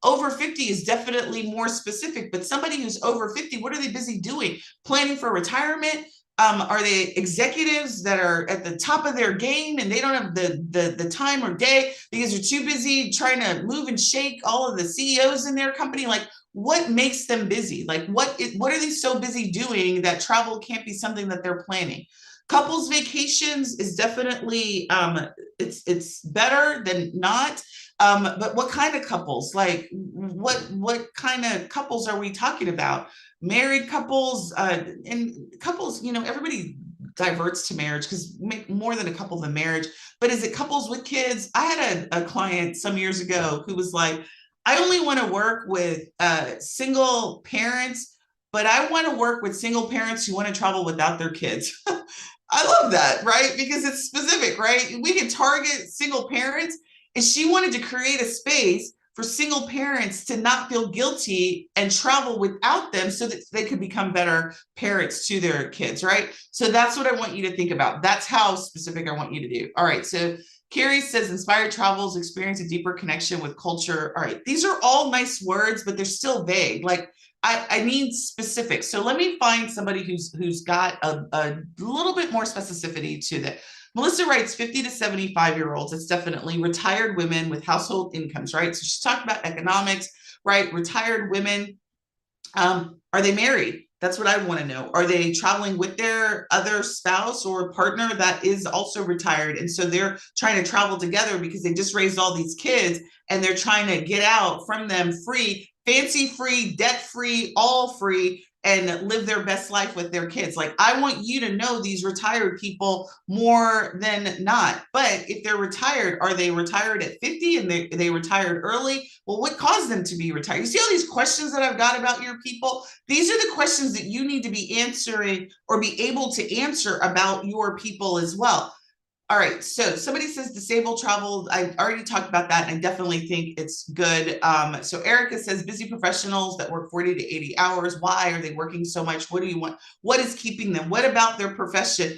Over 50 is definitely more specific, but somebody who's over 50, what are they busy doing? Planning for retirement? Are they executives that are at the top of their game and they don't have the time or day because they're too busy trying to move and shake all of the CEOs in their company? Like, what makes them busy? Like, what are they so busy doing that travel can't be something that they're planning? Couples vacations is definitely, it's better than not. But what kind of couples? Like, what kind of couples are we talking about? Married couples, and couples, everybody diverts to marriage because make more than a couple than marriage. But is it couples with kids? I had a client some years ago who was like, I only want to work with single parents, but I want to work with single parents who want to travel without their kids. I love that, right? Because it's specific, right? We can target single parents, and she wanted to create a space for single parents to not feel guilty and travel without them so that they could become better parents to their kids, right? So that's what I want you to think about. That's how specific I want you to do. All right, so Carrie says, inspired travels, experience a deeper connection with culture. All right, these are all nice words, but they're still vague. Like, I need specific. So let me find somebody who's got a little bit more specificity to that. Melissa writes 50 to 75-year-olds. It's definitely retired women with household incomes, right? So she's talking about economics, right? Retired women. Are they married? That's what I want to know. Are they traveling with their other spouse or partner that is also retired? And so they're trying to travel together because they just raised all these kids and they're trying to get out from them free, fancy free, debt free, all free. and live their best life with their kids. Like, I want you to know these retired people more than not. But if they're retired, are they retired at 50 and they retired early? Well, what caused them to be retired? You see all these questions that I've got about your people? These are the questions that you need to be answering or be able to answer about your people as well. All right, so somebody says disabled travel. I already talked about that, and I definitely think it's good. So Erica says busy professionals that work 40 to 80 hours. Why are they working so much? What do you want? What is keeping them? What about their profession?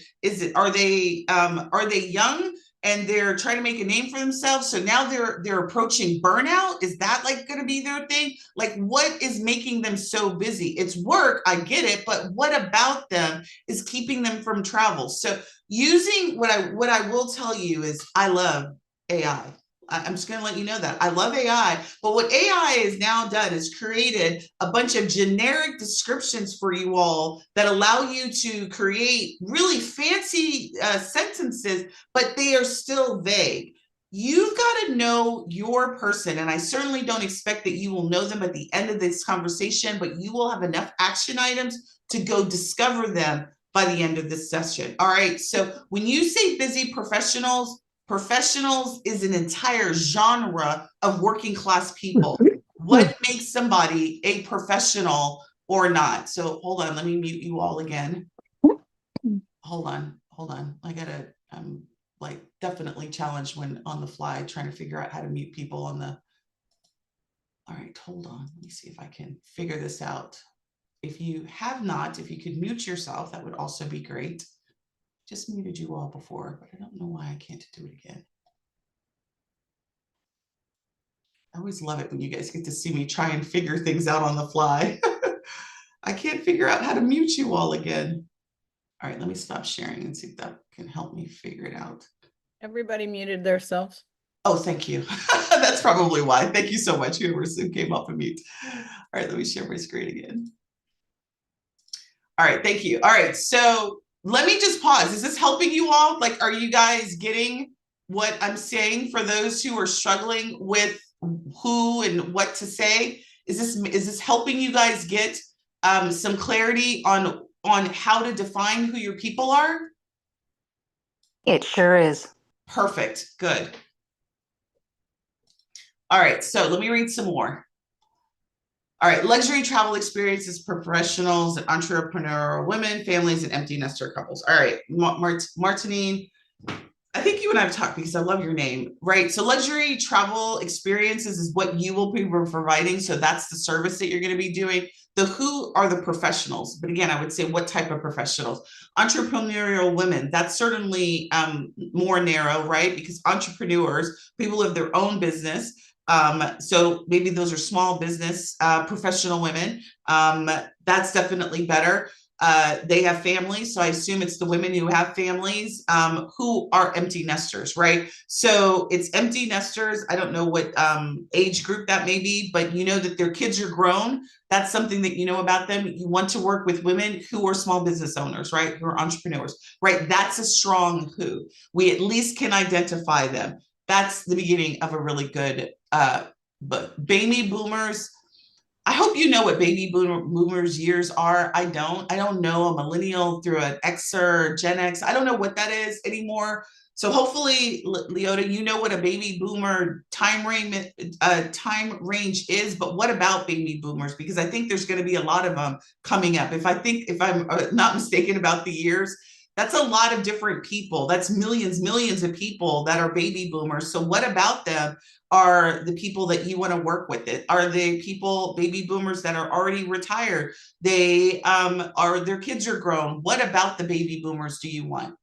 Are they young and they're trying to make a name for themselves? So now they're approaching burnout. Is that like going to be their thing? Like, what is making them so busy? It's work, I get it, but what about them is keeping them from travel? So using what I will tell you is I love AI. I'm just going to let you know that I love AI, but what AI has now done is created a bunch of generic descriptions for you all that allow you to create really fancy sentences, but they are still vague. You've got to know your person, and I certainly don't expect that you will know them at the end of this conversation, but you will have enough action items to go discover them by the end of this session. All right, so when you say busy professionals is an entire genre of working class people. What makes somebody a professional or not? So hold on, let me mute you all again. Hold on. I'm like definitely challenged when on the fly trying to figure out how to mute people on the. All right, hold on, let me see if I can figure this out. If you have not, if you could mute yourself, that would also be great. Just muted you all before, but I don't know why I can't do it again. I always love it when you guys get to see me try and figure things out on the fly. I can't figure out how to mute you all again. All right, let me stop sharing and see if that can help me figure it out. Everybody muted themselves. Oh, thank you. That's probably why. Thank you so much, whoever came off of mute. All right, let me share my screen again. All right, thank you. All right, so let me just pause. Is this helping you all? Like, are you guys getting what I'm saying for those who are struggling with who and what to say? Is this helping you guys get some clarity on how to define who your people are? It sure is. Perfect, good. All right, so let me read some more. All right, luxury travel experiences, professionals and entrepreneurial women, families, and empty nester couples. All right, Martinine, I think you and I have talked because I love your name, right? So luxury travel experiences is what you will be providing. So that's the service that you're going to be doing. The who are the professionals. But again, I would say what type of professionals? Entrepreneurial women, that's certainly more narrow, right? Because entrepreneurs, people have their own business. So maybe those are small business professional women. That's definitely better. They have families, so I assume it's the women who have families who are empty nesters, right? So it's empty nesters. I don't know what age group that may be, but you know that their kids are grown. That's something that you know about them. You want to work with women who are small business owners, right? Who are entrepreneurs, right? That's a strong who. We at least can identify them. That's the beginning of a really good but baby boomers. I hope you know what baby boomers years are. I don't know a millennial through an Xer, Gen X. I don't know what that is anymore. So hopefully, Leota, you know what a baby boomer time range is. But what about baby boomers? Because I think there's going to be a lot of them coming up. If I'm not mistaken about the years, that's a lot of different people. That's millions of people that are baby boomers. So what about them are the people that you want to work with? It are the people, baby boomers, that are already retired. They are, their kids are grown. What about the baby boomers do you want?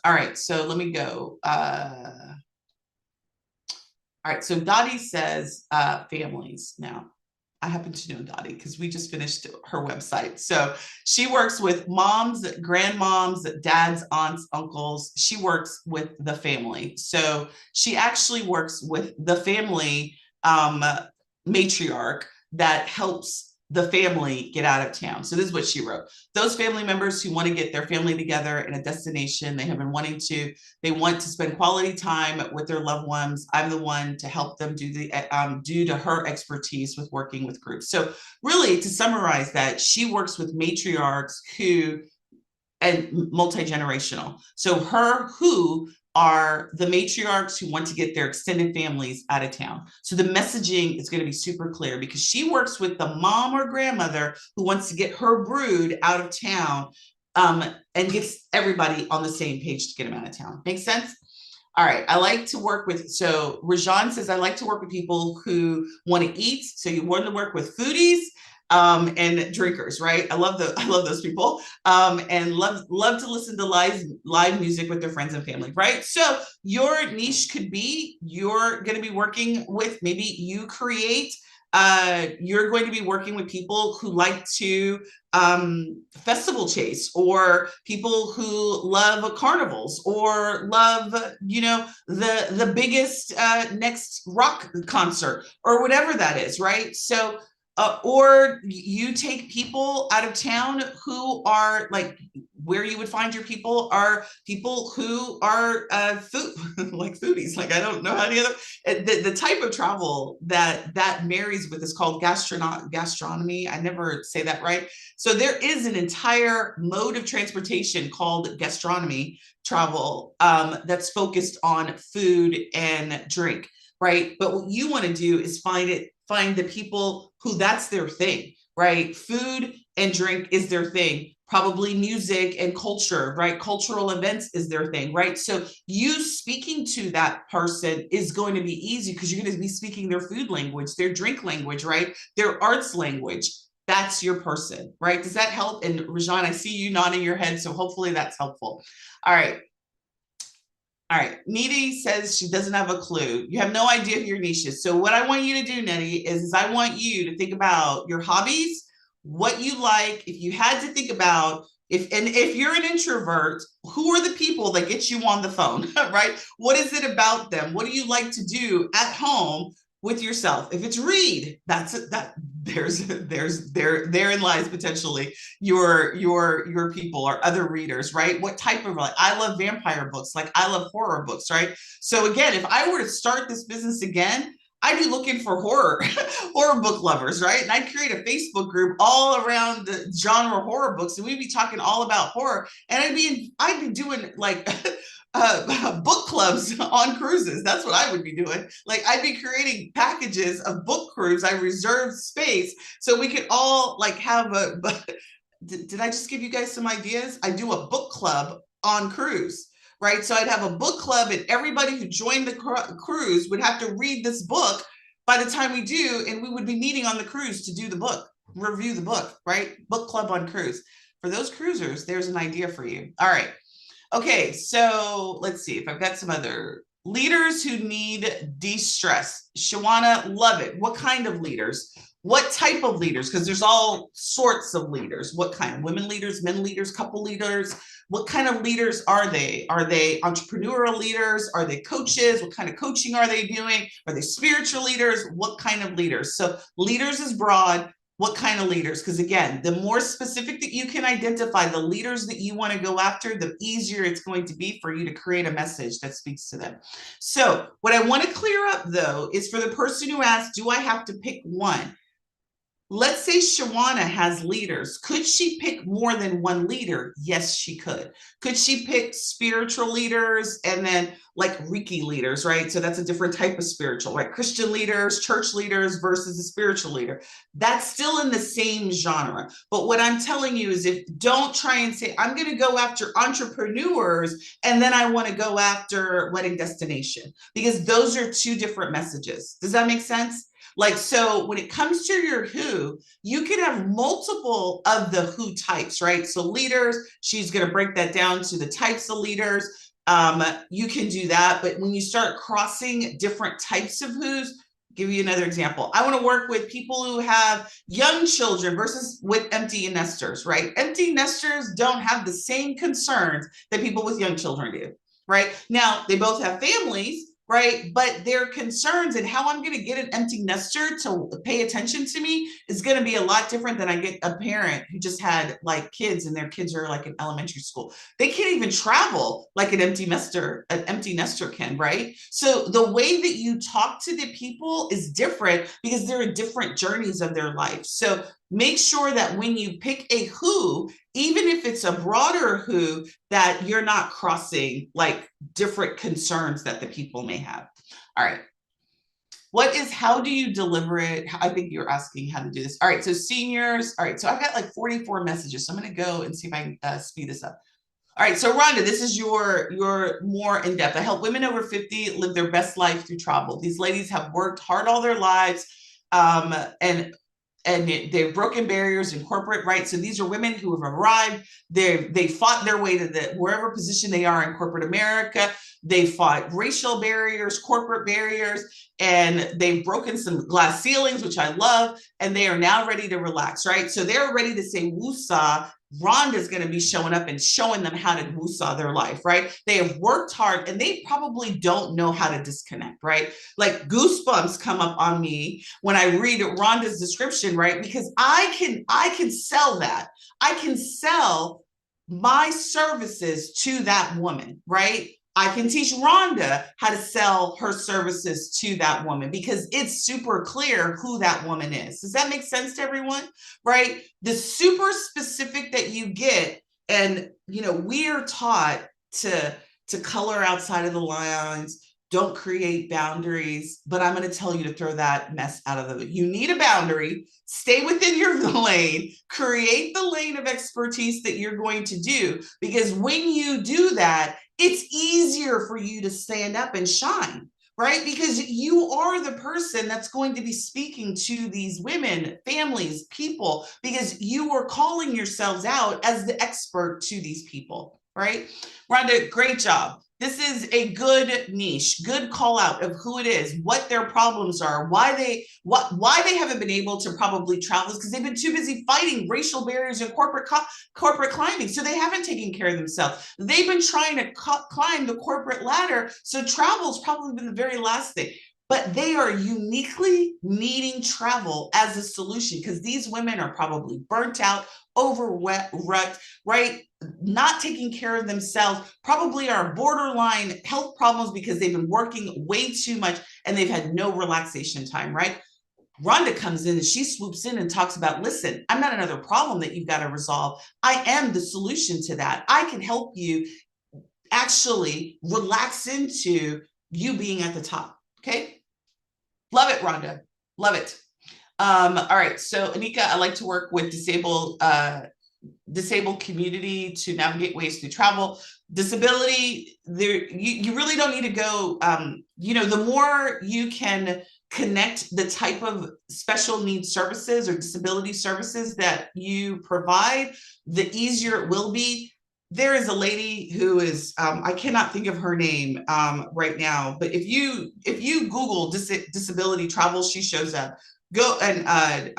All right, so let me go. All right, so Dottie says families. Now, I happen to know Dottie because we just finished her website. So she works with moms, grandmoms, dads, aunts, uncles. She works with the family. So she actually works with the family matriarch that helps the family get out of town. So this is what she wrote. Those family members who want to get their family together in a destination they have been wanting to, they want to spend quality time with their loved ones. I'm the one to help them due to her expertise with working with groups. So really, to summarize that, she works with matriarchs and multi-generational. So who are the matriarchs who want to get their extended families out of town. So the messaging is going to be super clear because she works with the mom or grandmother who wants to get her brood out of town, and gets everybody on the same page to get them out of town. Make sense? All right. I like to work with, so Rajan says, I like to work with people who want to eat. So you want to work with foodies, and drinkers, right? I love those people, and love to listen to live music with their friends and family, right? So your niche could be, you're going to be working with, maybe you create, you're going to be working with people who like to festival chase, or people who love carnivals, or love, the biggest next rock concert, or whatever that is, right? So or you take people out of town who are like, where you would find your people are people who are food like foodies. Like, I don't know how any other, the type of travel that marries with is called gastronomy. I never say that right. So there is an entire mode of transportation called gastronomy travel, that's focused on food and drink, right? But what you want to do is find the people who that's their thing, right? Food and drink is their thing. Probably music and culture, right? Cultural events is their thing, right? So you speaking to that person is going to be easy because you're going to be speaking their food language, their drink language, right? Their arts language. That's your person, right? Does that help? And Rajan, I see you nodding your head, so hopefully that's helpful. All right. Nidhi says she doesn't have a clue. You have no idea who your niche is. So what I want you to do, Nidhi, is I want you to think about your hobbies, what you like. If you had to think about, if you're an introvert, who are the people that get you on the phone, right? What is it about them? What do you like to do at home with yourself? If it's read, therein lies potentially your people or other readers, right? What type of, like, I love vampire books, like I love horror books, right? So again, if I were to start this business again, I'd be looking for horror book lovers, right? And I'd create a Facebook group all around the genre horror books, and we'd be talking all about horror. And I'd be doing like book clubs on cruises. That's what I would be doing. Like, I'd be creating packages of book cruise. I reserved space so we could all like have did I just give you guys some ideas? I do a book club on cruise, right? So I'd have a book club, and everybody who joined the cruise would have to read this book by the time we do, and we would be meeting on the cruise to do the book, review the book, right? Book club on cruise. For those cruisers, there's an idea for you. All right. Okay, so let's see if I've got some other leaders who need de-stress. Shawana, love it. What kind of leaders? What type of leaders? Because there's all sorts of leaders. What kind? Women leaders, men leaders, couple leaders. What kind of leaders are they? Are they entrepreneurial leaders? Are they coaches? What kind of coaching are they doing? Are they spiritual leaders? What kind of leaders? So leaders is broad. What kind of leaders? Because again, the more specific that you can identify the leaders that you want to go after, the easier it's going to be for you to create a message that speaks to them. So what I want to clear up though, is for the person who asked, do I have to pick one? Let's say Shawana has leaders. Could she pick more than one leader? Yes, she could. Could she pick spiritual leaders and then like Reiki leaders, right? So that's a different type of spiritual, right? Christian leaders, church leaders versus a spiritual leader. That's still in the same genre. But what I'm telling you is, if don't try and say, I'm going to go after entrepreneurs and then I want to go after wedding destination, because those are two different messages. Does that make sense? Like, so when it comes to your who, you can have multiple of the who types, right? So leaders, she's going to break that down to the types of leaders. You can do that. But when you start crossing different types of who's, give you another example. I want to work with people who have young children versus with empty nesters, right? Empty nesters don't have the same concerns that people with young children do, right? Now, they both have families, right? But their concerns and how I'm going to get an empty nester to pay attention to me is going to be a lot different than I get a parent who just had like kids and their kids are like in elementary school. They can't even travel like an empty nester can, right? So the way that you talk to the people is different because they're in different journeys of their life. So make sure that when you pick a who, even if it's a broader who, that you're not crossing like different concerns that the people may have. All right. How do you deliver it? I think you're asking how to do this. All right. So seniors. All right. So I've got like 44 messages. So I'm going to go and see if I can speed this up. All right. So Rhonda, this is your more in depth. I help women over 50 live their best life through travel. These ladies have worked hard all their lives. And they've broken barriers in corporate, right? So these are women who have arrived. They fought their way to wherever position they are in corporate America. They fought racial barriers, corporate barriers, and they've broken some glass ceilings, which I love. And they are now ready to relax, right? So they're ready to say woosah. Rhonda's going to be showing up and showing them how to woosah their life, right? They have worked hard and they probably don't know how to disconnect, right? Like goosebumps come up on me when I read Rhonda's description, right? Because I can sell that. I can sell my services to that woman, right? I can teach Rhonda how to sell her services to that woman because it's super clear who that woman is. Does that make sense to everyone? Right? The super specific that you get, and we're taught to color outside of the lines, don't create boundaries, but I'm going to tell you to throw that mess out of the. You need a boundary, stay within your lane, create the lane of expertise that you're going to do, because when you do that, it's easier for you to stand up and shine, right? Because you are the person that's going to be speaking to these women, families, people, because you are calling yourselves out as the expert to these people, right? Rhonda, great job. This is a good niche, good call out of who it is, what their problems are, why they haven't been able to probably travel is because they've been too busy fighting racial barriers and corporate climbing. So they haven't taken care of themselves. They've been trying to climb the corporate ladder. So travel's probably been the very last thing. But they are uniquely needing travel as a solution because these women are probably burnt out, overworked, right? Not taking care of themselves, probably are borderline health problems because they've been working way too much and they've had no relaxation time, right? Rhonda comes in and she swoops in and talks about, listen, I'm not another problem that you've got to resolve. I am the solution to that. I can help you actually relax into you being at the top. Okay. Love it, Rhonda. Love it. All right. So Anika, I like to work with disabled community to navigate ways through travel. Disability, you really don't need to go, the more you can connect the type of special needs services or disability services that you provide, the easier it will be. There is a lady who is, I cannot think of her name right now, but if you Google disability travel, she shows up. Go and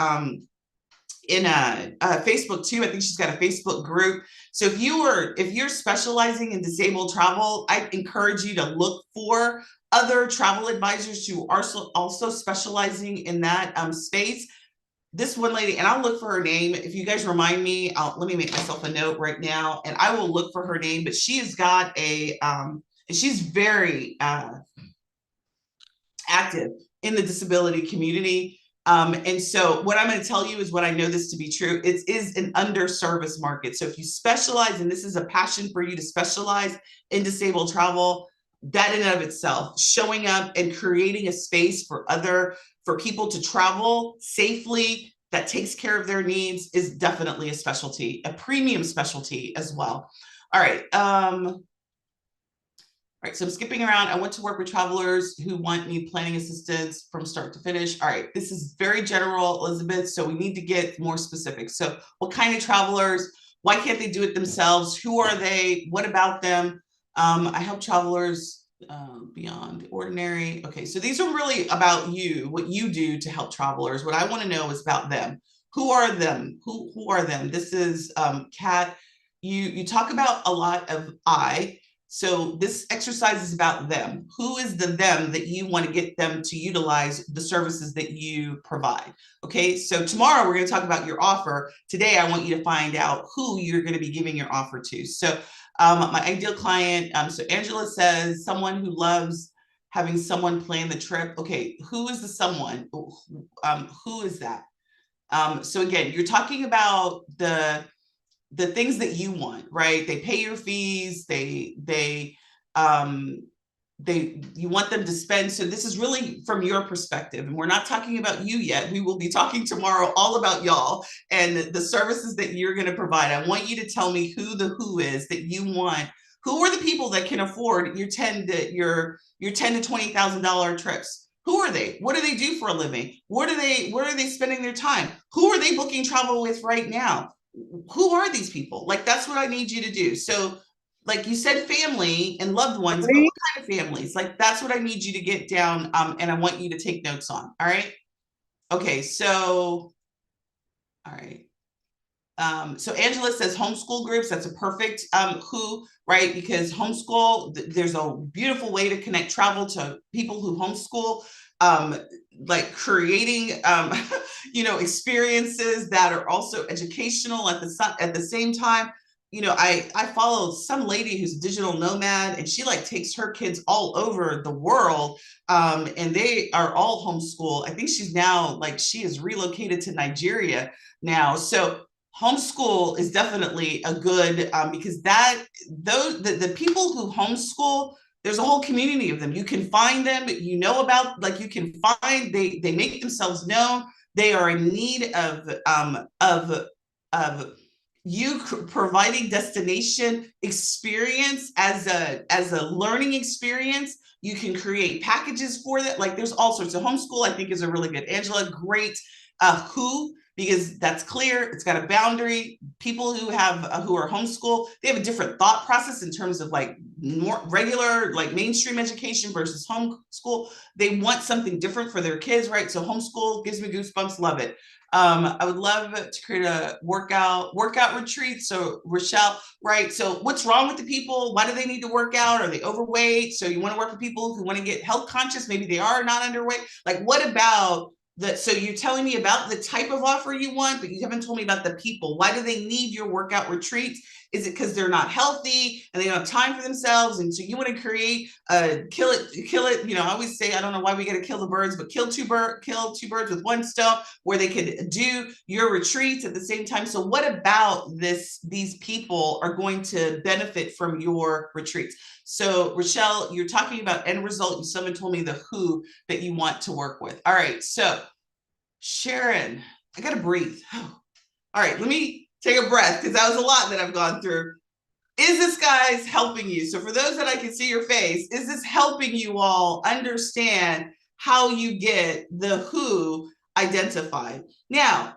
in Facebook too. I think she's got a Facebook group. So if you're specializing in disabled travel, I encourage you to look for other travel advisors who are also specializing in that space. This one lady, and I'll look for her name. If you guys remind me, let me make myself a note right now, and I will look for her name. But she has got she's very active in the disability community. And so what I'm going to tell you is what I know this to be true. It is an underserviced market. So if you specialize, and this is a passion for you to specialize in disabled travel, that in and of itself, showing up and creating a space for people to travel safely that takes care of their needs is definitely a specialty, a premium specialty as well. All right. All right, so I'm skipping around. I want to work with travelers who want me planning assistance from start to finish. All right, this is very general, Elizabeth, so we need to get more specific. So what kind of travelers? Why can't they do it themselves? Who are they? What about them? I help travelers beyond ordinary. Okay, so these are really about you, what you do to help travelers. What I want to know is about them. Who are them? Who are them? This is Kat. You talk about a lot of I. So this exercise is about them. Who is the them that you want to get them to utilize the services that you provide? Okay, so tomorrow we're going to talk about your offer. Today, I want you to find out who you're going to be giving your offer to. So my ideal client, so Angela says someone who loves having someone plan the trip. Okay, who is the someone? Who is that? So again, you're talking about the things that you want, right? They pay your fees, you want them to spend. So this is really from your perspective, and we're not talking about you yet. We will be talking tomorrow all about y'all and the services that you're going to provide. I want you to tell me who the who is that you want. Who are the people that can afford your $10,000 to $20,000 trips? Who are they? What do they do for a living? Where are they spending their time? Who are they booking travel with right now? Who are these people? Like, that's what I need you to do. So like you said, family and loved ones, but what kind of families? Like, that's what I need you to get down. And I want you to take notes on. All right. Okay. So, all right. So Angela says homeschool groups. That's a perfect who, right? Because homeschool, there's a beautiful way to connect travel to people who homeschool. Like creating, experiences that are also educational at the same time. I follow some lady who's a digital nomad, and she like takes her kids all over the world, and they are all homeschool. I think she is relocated to Nigeria now. So homeschool is definitely a good, because the people who homeschool, there's a whole community of them. You can find them, you can find, they make themselves known. They are in need of you providing destination experience as a learning experience. You can create packages for that. Like, there's all sorts of homeschool, I think, is a really good. Angela, great who, because that's clear. It's got a boundary. People who are homeschool, they have a different thought process in terms of like more regular, like mainstream education versus homeschool. They want something different for their kids, right? So homeschool gives me goosebumps. Love it. I would love to create a workout retreat. So Rochelle, right? So what's wrong with the people? Why do they need to work out? Are they overweight? So you want to work with people who want to get health conscious. Maybe they are not underweight. Like, what about so you're telling me about the type of offer you want, but you haven't told me about the people. Why do they need your workout retreats? Is it because they're not healthy and they don't have time for themselves? And so you want to create kill it. I always say, I don't know why we got to kill the birds, but kill two birds with one stone, where they could do your retreats at the same time. So what about these people are going to benefit from your retreats? So Rochelle, you're talking about end result. Someone told me the who that you want to work with. All right. So Sharon, I got to breathe. All right. Let me take a breath, because that was a lot that I've gone through. Is this, guys, helping you? So for those that I can see your face, is this helping you all understand how you get the who identified? Now,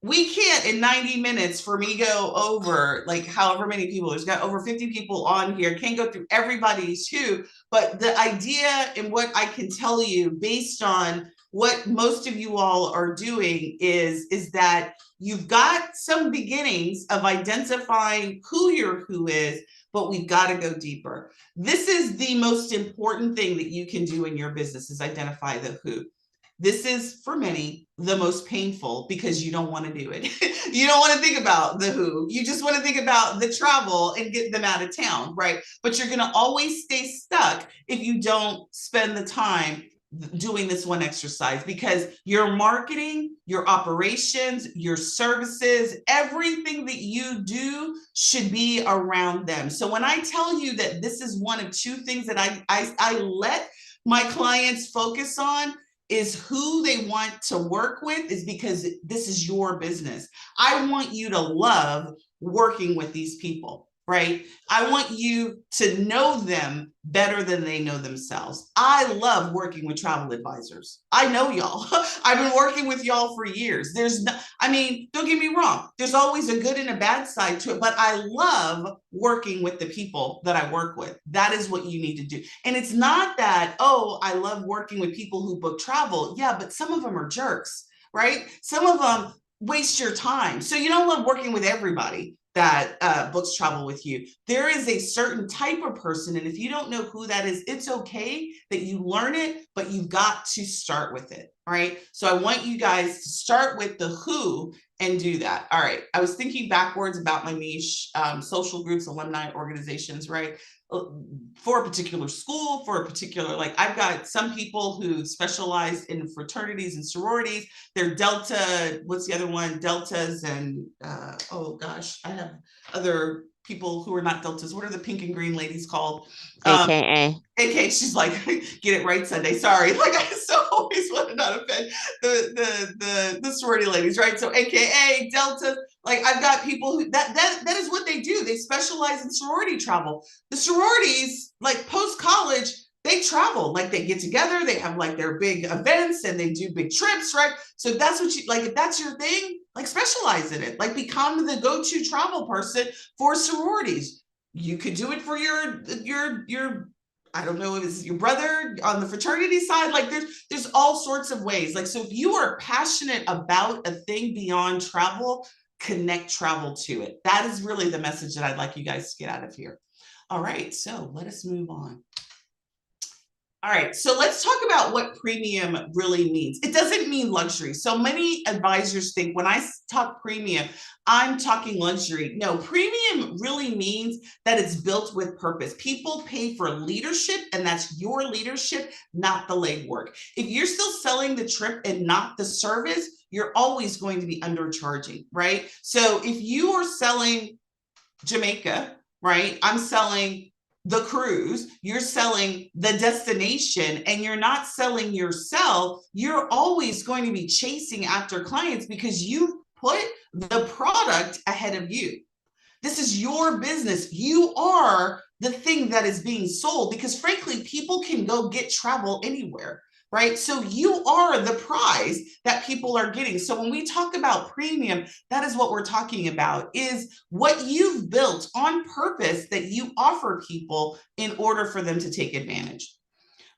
we can't in 90 minutes for me go over like however many people, there's got over 50 people on here, can't go through everybody's who, but the idea and what I can tell you based on what most of you all are doing is that you've got some beginnings of identifying who your who is, but we've got to go deeper. This is the most important thing that you can do in your business, is identify the who. This is, for many, the most painful, because you don't want to do it. You don't want to think about the who. You just want to think about the travel and get them out of town, right? But you're going to always stay stuck if you don't spend the time doing this one exercise, because your marketing, your operations, your services, everything that you do should be around them. So when I tell you that this is one of two things that I let my clients focus on, is who they want to work with, is because this is your business. I want you to love working with these people, right? I want you to know them better than they know themselves. I love working with travel advisors. I know y'all. I've been working with y'all for years. Don't get me wrong. There's always a good and a bad side to it, but I love working with the people that I work with. That is what you need to do. And it's not that, oh, I love working with people who book travel. Yeah, but some of them are jerks, right? Some of them waste your time. So you don't love working with everybody. that books travel with you. There is a certain type of person, and if you don't know who that is, it's okay that you learn it, but you've got to start with it, right? So I want you guys to start with the who and do that. All right, I was thinking backwards about my niche, social groups, alumni organizations, right? For a particular school, for a particular, like I've got some people who specialize in fraternities and sororities. They're Delta, what's the other one? Deltas and, oh gosh, I have other people who are not Deltas. What are the pink and green ladies called? AKA. AK, she's like, get it right, Sunday. Sorry, like I so always want to not offend the sorority ladies, right? So AKA Delta, like I've got people who that is what they do. They specialize in sorority travel. The sororities, like post college, they travel, like they get together, they have like their big events and they do big trips, right? So if that's what you like, if that's your thing, like specialize in it, like become the go-to travel person for sororities. You could do it for your I don't know if it's your brother on the fraternity side. Like there's all sorts of ways. Like, so if you are passionate about a thing beyond travel, connect travel to it. That is really the message that I'd like you guys to get out of here. All right, so let us move on. All right, so let's talk about what premium really means. It doesn't mean luxury. So many advisors think when I talk premium, I'm talking luxury. No, premium really means that it's built with purpose. People pay for leadership, and that's your leadership, not the legwork. If you're still selling the trip and not the service, you're always going to be undercharging, right? So if you are selling Jamaica, right? I'm selling the cruise, you're selling the destination, and you're not selling yourself, you're always going to be chasing after clients because you put the product ahead of you. This is your business. You are the thing that is being sold because frankly, people can go get travel anywhere, right? So you are the prize that people are getting. So when we talk about premium, that is what we're talking about, is what you've built on purpose that you offer people in order for them to take advantage.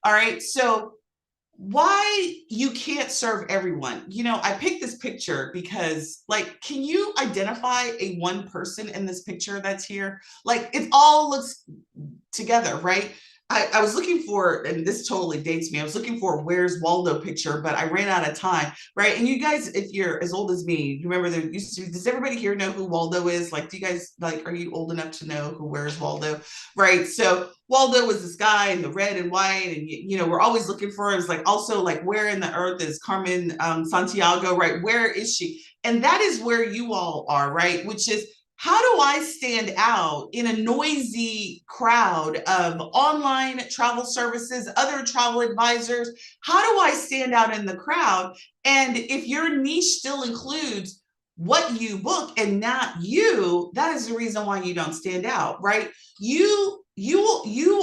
All right, so why you can't serve everyone. You know, I picked this picture because, like, can you identify a one person in this picture that's here? Like, it all looks together, right? I was looking for, and this totally dates me, I was looking for a Where's Waldo picture, but I ran out of time, right? And you guys, if you're as old as me, you remember there used to be, does everybody here know who Waldo is? Like, do you guys, like, are you old enough to know who Where's Waldo? Right, so Waldo was this guy in the red and white, and you know, we're always looking for him. It's like, also like, where in the earth is Carmen Santiago, right? Where is she? And that is where you all are, right? Which is, how do I stand out in a noisy crowd of online travel services, other travel advisors? How do I stand out in the crowd? And if your niche still includes what you book and not you, that is the reason why you don't stand out, right? You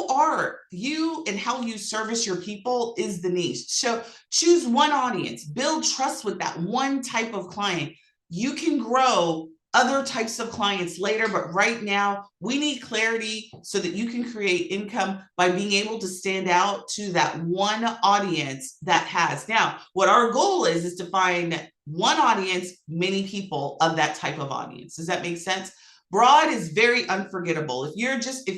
are you, and how you service your people is the niche. So choose one audience, build trust with that one type of client. You can grow other types of clients later, but right now we need clarity so that you can create income by being able to stand out to that one audience that has. Now, what our goal is to find one audience, many people of that type of audience. Does that make sense? Broad is very unforgettable. If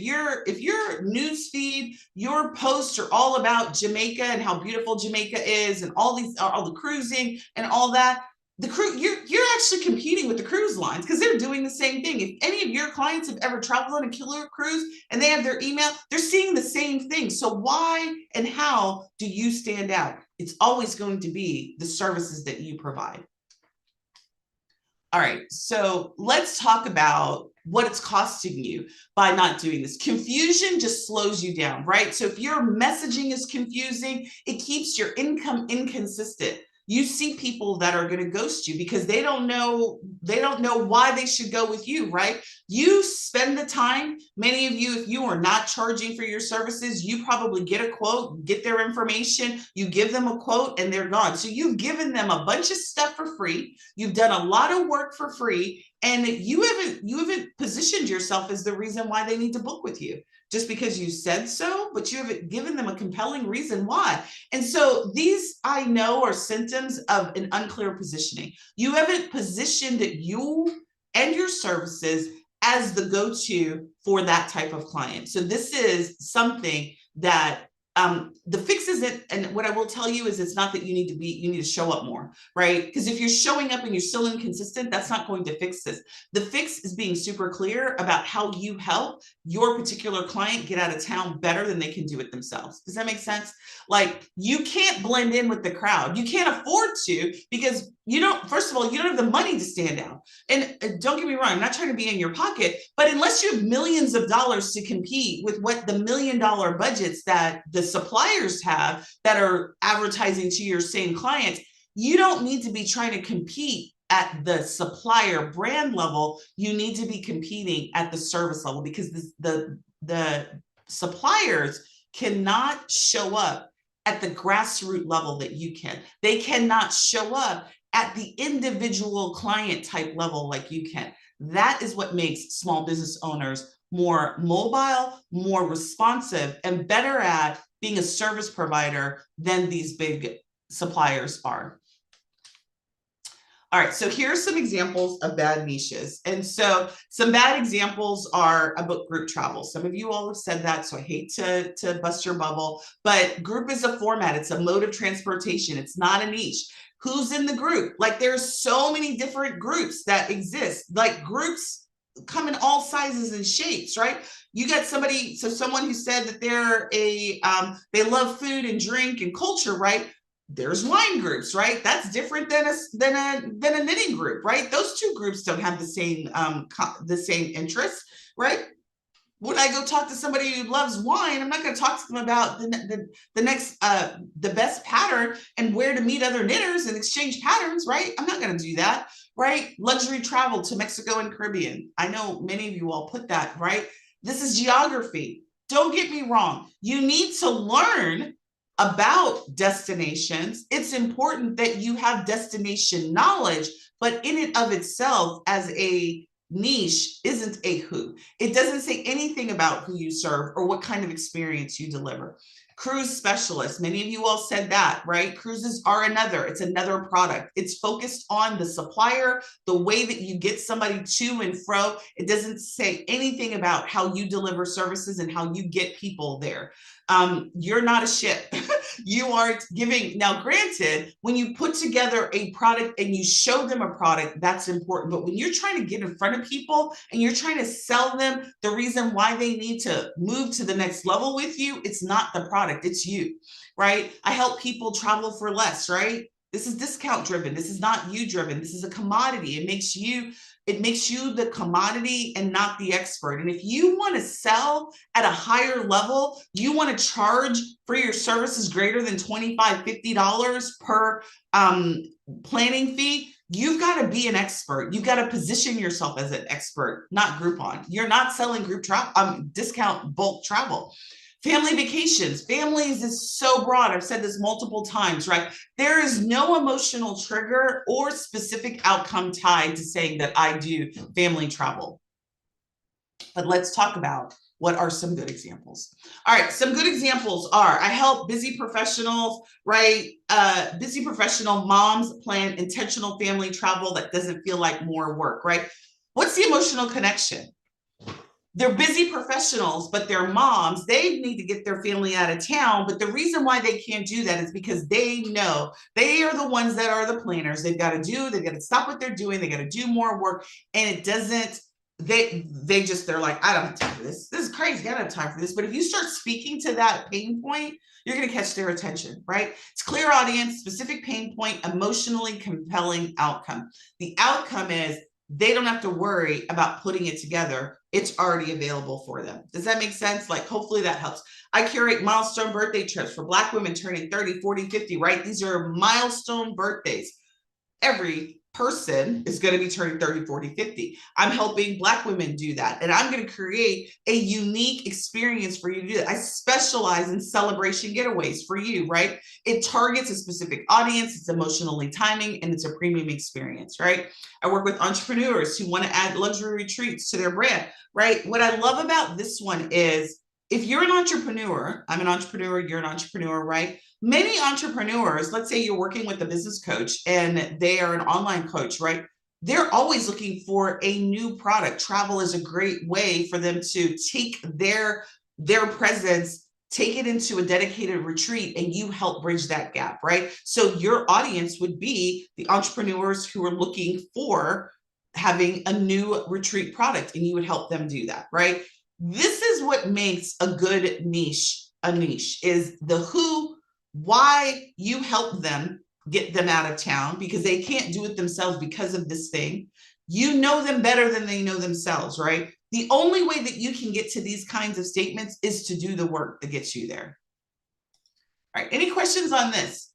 your news feed, your posts are all about Jamaica and how beautiful Jamaica is and all the cruising and all that, you're actually competing with the cruise lines because they're doing the same thing. If any of your clients have ever traveled on a killer cruise and they have their email, they're seeing the same thing. So why and how do you stand out? It's always going to be the services that you provide. All right, so let's talk about what it's costing you by not doing this. Confusion just slows you down, right? So if your messaging is confusing, it keeps your income inconsistent. You see people that are going to ghost you because they don't know why they should go with you, right? You spend the time. Many of you, if you are not charging for your services, you probably get a quote, get their information, you give them a quote, and they're gone. So you've given them a bunch of stuff for free. You've done a lot of work for free, and you haven't positioned yourself as the reason why they need to book with you. Just because you said so, but you haven't given them a compelling reason why. And so these, I know, are symptoms of an unclear positioning. You haven't positioned you and your services as the go-to for that type of client. So this is something that the fix isn't, and what I will tell you is it's not that you need to show up more, right? Because if you're showing up and you're still inconsistent, that's not going to fix this. The fix is being super clear about how you help your particular client get out of town better than they can do it themselves. Does that make sense? Like, you can't blend in with the crowd. You can't afford to, because you don't, first of all, you don't have the money to stand out. And don't get me wrong, I'm not trying to be in your pocket, but unless you have millions of dollars to compete with what the $1 million budgets that the suppliers have that are advertising to your same clients, you don't need to be trying to compete at the supplier brand level. You need to be competing at the service level, because the suppliers cannot show up at the grassroots level that you can. They cannot show up at the individual client type level like you can. That is what makes small business owners more mobile, more responsive, and better at being a service provider than these big suppliers are. All right, so here are some examples of bad niches. And so some bad examples are about group travel. Some of you all have said that, so I hate to bust your bubble, but group is a format. It's a mode of transportation. It's not a niche. Who's in the group? Like, there's so many different groups that exist. Like, groups come in all sizes and shapes, right? You got somebody, so someone who said that they're they love food and drink and culture, right? There's wine groups, right? That's different than a knitting group, right? Those two groups don't have the same interests, right? When I go talk to somebody who loves wine, I'm not going to talk to them about the best pattern and where to meet other knitters and exchange patterns, right? I'm not going to do that, right? Luxury travel to Mexico and Caribbean. I know many of you all put that, right? This is geography. Don't get me wrong. You need to learn about destinations. It's important that you have destination knowledge, but in and of itself as a niche isn't a who. It doesn't say anything about who you serve or what kind of experience you deliver. Cruise specialists, many of you all said that, right? Cruises are it's another product. It's focused on the supplier, the way that you get somebody to and fro. It doesn't say anything about how you deliver services and how you get people there. You're not a ship. You are giving. Now, granted, when you put together a product and you show them a product, that's important. But when you're trying to get in front of people and you're trying to sell them the reason why they need to move to the next level with you, it's not the product, it's you, right? I help people travel for less, right? This is discount driven. This is not you driven. This is a commodity. It makes you the commodity and not the expert. And if you want to sell at a higher level, you want to charge for your services greater than $25, $50 per planning fee, you've got to be an expert. You've got to position yourself as an expert, not Groupon. You're not selling group travel, discount bulk travel. Family vacations. Families is so broad. I've said this multiple times, right? There is no emotional trigger or specific outcome tied to saying that I do family travel. But let's talk about what are some good examples. All right, some good examples are I help busy professionals, right? Busy professional moms plan intentional family travel that doesn't feel like more work, right? What's the emotional connection? They're busy professionals, but they're moms. They need to get their family out of town. But the reason why they can't do that is because they know they are the ones that are the planners. They've got to stop what they're doing. They got to do more work. And it doesn't, they're like, I don't have time for this. This is crazy. I don't have time for this. But if you start speaking to that pain point, you're going to catch their attention, right? It's clear audience, specific pain point, emotionally compelling outcome. The outcome is they don't have to worry about putting it together. It's already available for them. Does that make sense? Like, hopefully that helps. I curate milestone birthday trips for Black women turning 30, 40, 50, right? These are milestone birthdays. Every person is going to be turning 30, 40, 50. I'm helping Black women do that. And I'm going to create a unique experience for you to do that. I specialize in celebration getaways for you, right? It targets a specific audience, it's emotionally timing, and it's a premium experience, right? I work with entrepreneurs who want to add luxury retreats to their brand, right? What I love about this one is if you're an entrepreneur, I'm an entrepreneur, you're an entrepreneur, right? Many entrepreneurs, let's say you're working with a business coach and they are an online coach, right? they're always looking for a new product. Travel is a great way for them to take their presence, take it into a dedicated retreat, and you help bridge that gap, right? So your audience would be the entrepreneurs who are looking for having a new retreat product, and you would help them do that, right? This is what makes a good niche a niche, is the who, why you help them get them out of town because they can't do it themselves because of this thing. You know them better than they know themselves, right? The only way that you can get to these kinds of statements is to do the work that gets you there. All right, any questions on this?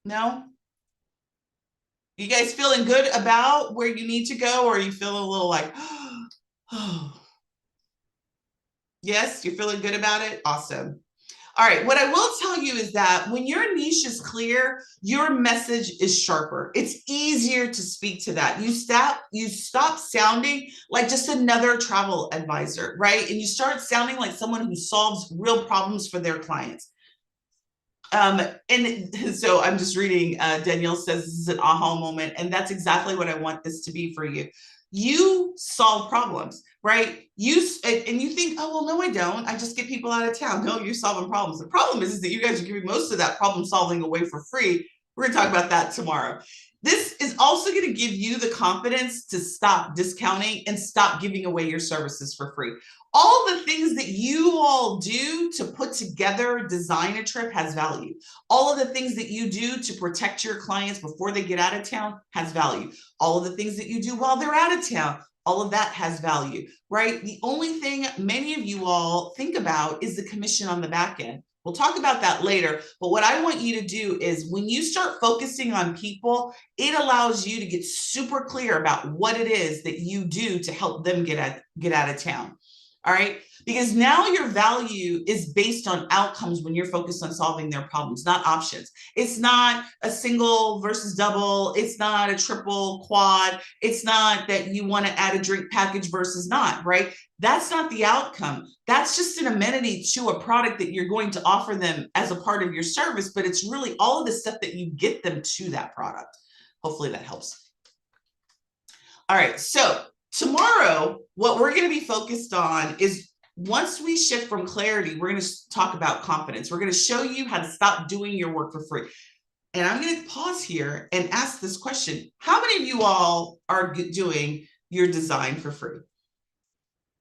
No? You guys feeling good about where you need to go, or are you feeling a little like, oh, yes, you're feeling good about it? Awesome. All right, what I will tell you is that when your niche is clear, your message is sharper. It's easier to speak to that. You stop sounding like just another travel advisor, right? And you start sounding like someone who solves real problems for their clients. And so I'm just reading, Danielle says this is an aha moment, and that's exactly what I want this to be for you. You solve problems, right? And you think, oh, well, no, I don't. I just get people out of town. No, you're solving problems. The problem is that you guys are giving most of that problem solving away for free. We're going to talk about that tomorrow. This is also going to give you the confidence to stop discounting and stop giving away your services for free. All the things that you all do to put together, design a trip has value. All of the things that you do to protect your clients before they get out of town has value. All of the things that you do while they're out of town, all of that has value, right? The only thing many of you all think about is the commission on the back end. We'll talk about that later, but what I want you to do is when you start focusing on people, it allows you to get super clear about what it is that you do to help them get out of town. All right, because now your value is based on outcomes when you're focused on solving their problems, not options. It's not a single versus double. It's not a triple quad. It's not that you want to add a drink package versus not, right? That's not the outcome. That's just an amenity to a product that you're going to offer them as a part of your service, but it's really all of the stuff that you get them to that product. Hopefully that helps. All right, so tomorrow, what we're going to be focused on is once we shift from clarity, we're going to talk about confidence. We're going to show you how to stop doing your work for free. And I'm going to pause here and ask this question. How many of you all are doing your design for free?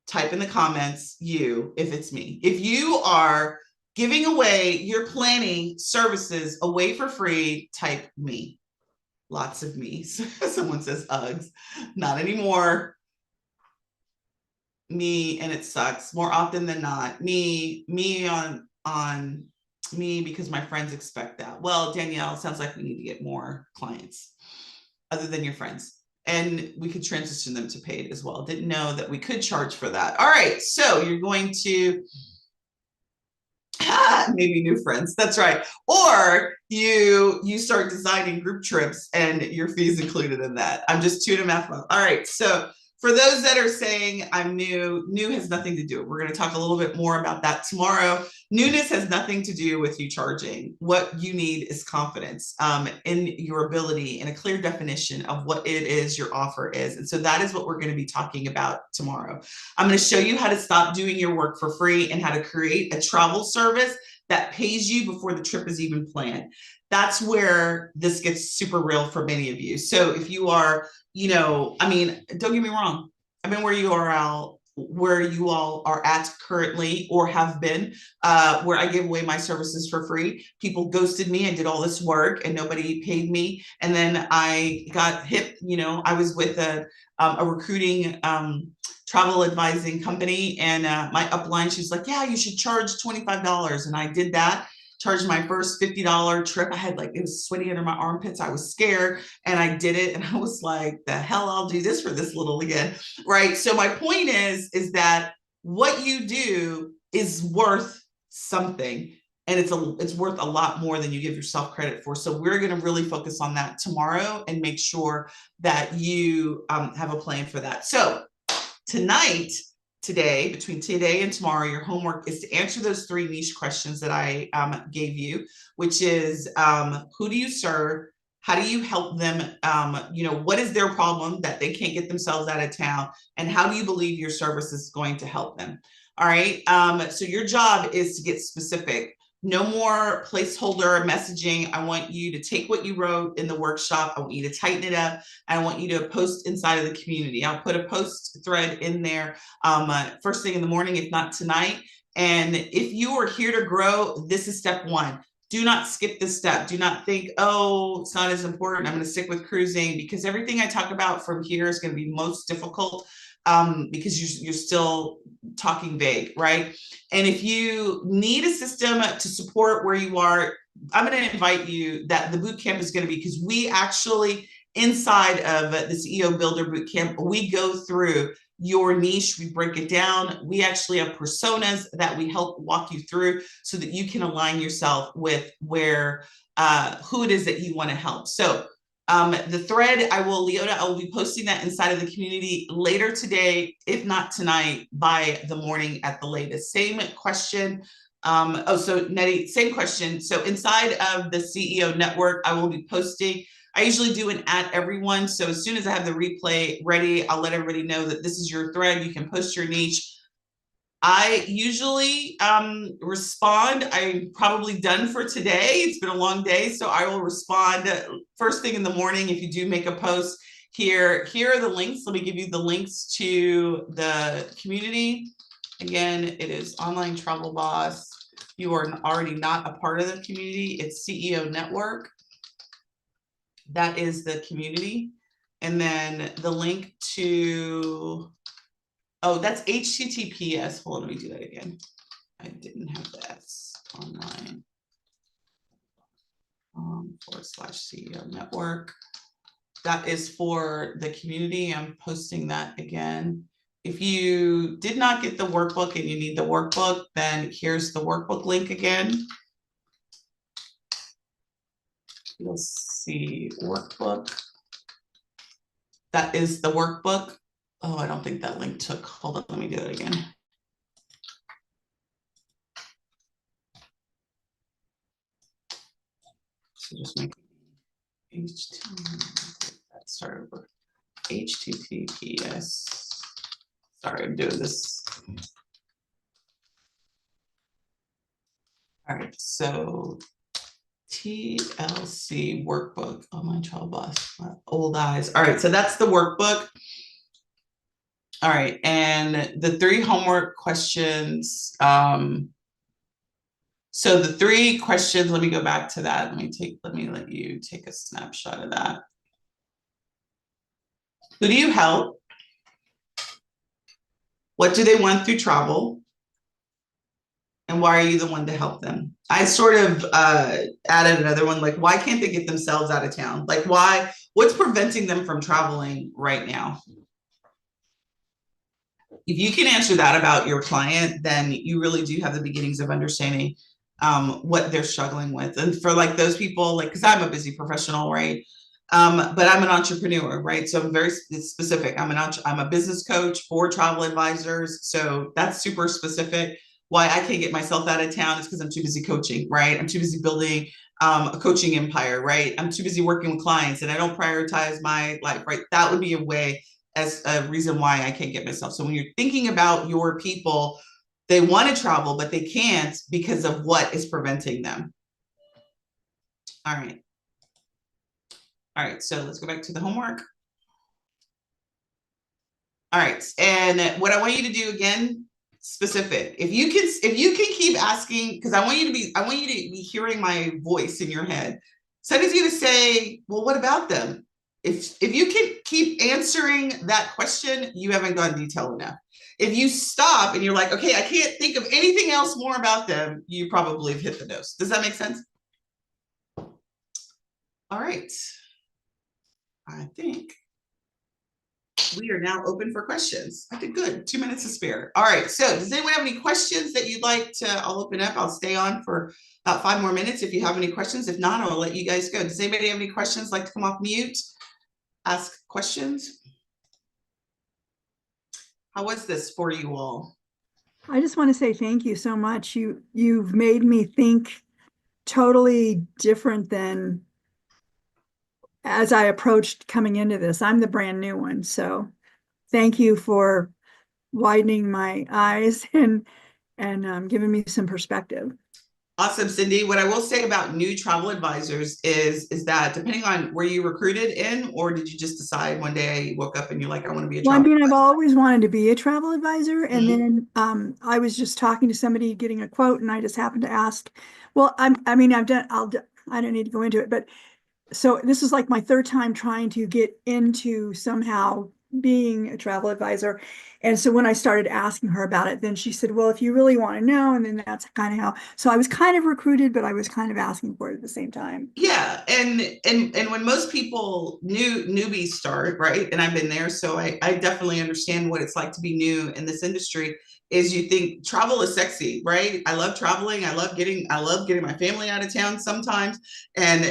Type in the comments, you, if it's me. If you are giving away your planning services away for free, type me. Lots of me's. Someone says Uggs. Not anymore. Me, and it sucks more often than not. Me on me because my friends expect that. Well, Danielle, sounds like we need to get more clients other than your friends. And we could transition them to paid as well. Didn't know that we could charge for that. All right, so you're going to maybe new friends. That's right. Or you start designing group trips and your fees included in that. I'm just 2.5 months. All right. So for those that are saying I'm new has nothing to do. We're going to talk a little bit more about that tomorrow. Newness has nothing to do with you charging. What you need is confidence in your ability and a clear definition of what it is your offer is. And so that is what we're going to be talking about tomorrow. I'm going to show you how to stop doing your work for free and how to create a travel service that pays you before the trip is even planned. That's where this gets super real for many of you. So if you are, I mean, don't get me wrong. I've been where you all are at currently or have been, where I give away my services for free. People ghosted me. I did all this work and nobody paid me. And then I got hip, I was with a recruiting travel advising company, and my upline, she's like, yeah, you should charge $25. And I did that. Charged my first $50 trip. I had it was sweaty under my armpits. I was scared and I did it. And I was like, the hell, I'll do this for this little again. Right. So my point is that what you do is worth something, and it's worth a lot more than you give yourself credit for. So we're going to really focus on that tomorrow and make sure that you have a plan for that. So between today and tomorrow, your homework is to answer those 3 niche questions that I gave you, which is who do you serve? How do you help them? What is their problem that they can't get themselves out of town? And how do you believe your service is going to help them? All right. So your job is to get specific. No more placeholder messaging. I want you to take what you wrote in the workshop. I want you to tighten it up. I want you to post inside of the community. I'll put a post thread in there first thing in the morning, if not tonight. And if you are here to grow, this is step one. Do not skip this step. Do not think, oh, it's not as important. I'm going to stick with cruising, because everything I talk about from here is going to be most difficult because you're still talking vague, right? And if you need a system to support where you are, I'm going to invite you that the boot camp is going to be, because we actually, inside of the CEO Builder Bootcamp, we go through your niche, we break it down. We actually have personas that we help walk you through so that you can align yourself with who it is that you want to help. So the thread, I will be posting that inside of the community later today, if not tonight, by the morning at the latest. Same question. So Nettie, same question. So inside of the CEO network, I will be posting. I usually do an @everyone. So as soon as I have the replay ready, I'll let everybody know that this is your thread. You can post your niche. I usually respond. I'm probably done for today. It's been a long day, so I will respond first thing in the morning if you do make a post. Here are the links. Let me give you the links to the community. Again, it is Online Travel Boss. You are already not a part of the community. It's CEO Network. That is the community. And then the link to, oh, that's HTTPS. Hold on, let me do that again. I didn't have the S. Online /CEO Network. That is for the community. I'm posting that again. If you did not get the workbook and you need the workbook, then here's the workbook link again. You'll see workbook. That is the workbook. Oh, I don't think that link took. Hold on, let me do it again. So just make HTTPS. Sorry, I'm doing this. All right, so TLC workbook. Oh, my child boss, old eyes. All right, so that's the workbook. All right, and the 3 homework questions. So the 3 questions, let me go back to that. Let me let you take a snapshot of that. Who do you help? What do they want through travel? And why are you the one to help them? I sort of added another one, like, why can't they get themselves out of town? Like, what's preventing them from traveling right now? If you can answer that about your client, then you really do have the beginnings of understanding what they're struggling with. And for like those people, like, because I'm a busy professional, right? But I'm an entrepreneur, right? So I'm very specific. I'm a business coach for travel advisors. So that's super specific. Why I can't get myself out of town is because I'm too busy coaching, right? I'm too busy building a coaching empire, right? I'm too busy working with clients and I don't prioritize my life, right? That would be a way as a reason why I can't get myself. So when you're thinking about your people, they want to travel, but they can't because of what is preventing them. All right. All right, so let's go back to the homework. All right, and what I want you to do again, specific. If you can keep asking, because I want you to be hearing my voice in your head. Somebody's going to say, well, what about them? If you can keep answering that question, you haven't gone detailed enough. If you stop and you're like, okay, I can't think of anything else more about them, you probably have hit the dose. Does that make sense? All right. I think we are now open for questions. I did good. 2 minutes to spare. All right. So does anyone have any questions that you'd like to? I'll open up. I'll stay on for about 5 more minutes if you have any questions. If not, I'll let you guys go. Does anybody have any questions? Like to come off mute? Ask questions. How was this for you all? I just want to say thank you so much. You've made me think totally different than as I approached coming into this, I'm the brand new one. So thank you for widening my eyes and giving me some perspective. Awesome, Cindy. What I will say about new travel advisors is that depending on where you recruited in, or did you just decide one day you woke up and you're like, I want to be a Well, I travel mean, I've advisor? always wanted to be a travel advisor. And Mhm. then I was just talking to somebody getting a quote, and I just happened to ask, well, I mean, I don't need to go into it, but so this is like my third time trying to get into somehow being a travel advisor. And so when I started asking her about it, then she said, well, if you really want to know, and then that's kind of how, so I was kind of recruited, but I was kind of asking for it at the same time. Yeah, and when most people newbies start, right? And I've been there, so I definitely understand what it's like to be new in this industry. Is you think travel is sexy, right? I love traveling. I love getting my family out of town sometimes, and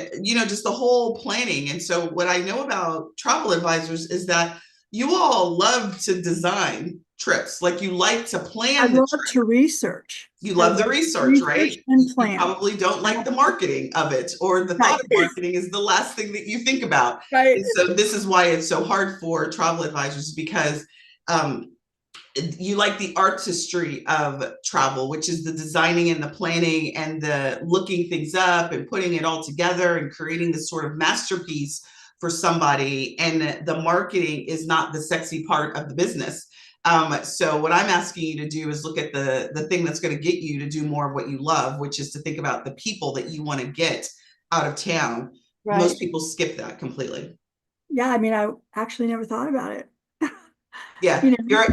just the whole planning. And so what I know about travel advisors is that you all love to design trips, like you like to I plan the love trip. to research. You I love the love to research, research right? and You plan. probably don't like the marketing of it, or the Right. thought of marketing is the last thing that you think about. Right. And so this is why it's so hard for travel advisors, because um, you like the artistry of travel, which is the designing and the planning and the looking things up and putting it all together and creating this sort of masterpiece for somebody. And the marketing is not the sexy part of the business. So what I'm asking you to do is look at the thing that's going to get you to do more of what you love, which is to think about the people that you want to get out of town. Right. Most people skip that completely. Yeah, I mean, I actually never thought about it. Yeah, You know,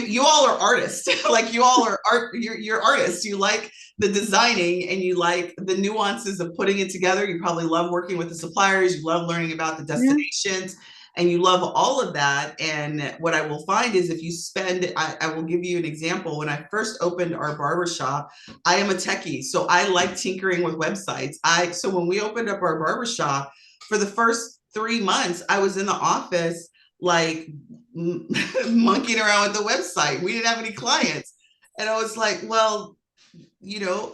you all are artists. Like you all are you're artists. You like the designing and you like the nuances of putting it together. You probably love working with the suppliers. You love learning about the yeah. destinations, and you love all of that. And what I will find is if you spend, I will give you an example. When I first opened our barber shop, I am a techie, so I like tinkering with websites. So when we opened up our barber shop, for the first 3 months, I was in the office like monkeying around with the website. We didn't have any clients. And I was like, well,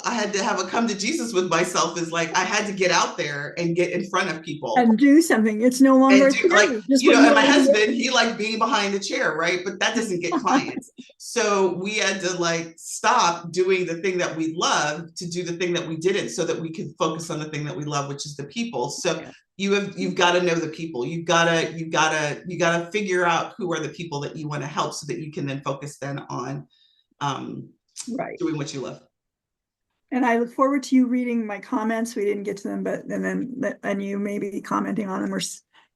I had to have a come to Jesus with myself, is like, I had to get out there and get in front of people. And do something. It's no longer And do, like, just what and my already did. husband, he liked being behind the chair, right? But that doesn't get clients. So we had to like stop doing the thing that we love to do the thing that we didn't, so that we could focus on the thing that we love, which is the people. So Yeah. you've got to know the people. You've got to figure out who are the people that you want to help, so that you can then focus then on Right. doing what you love. And I look forward to you reading my comments. We didn't get to them, but and you maybe commenting on them, or at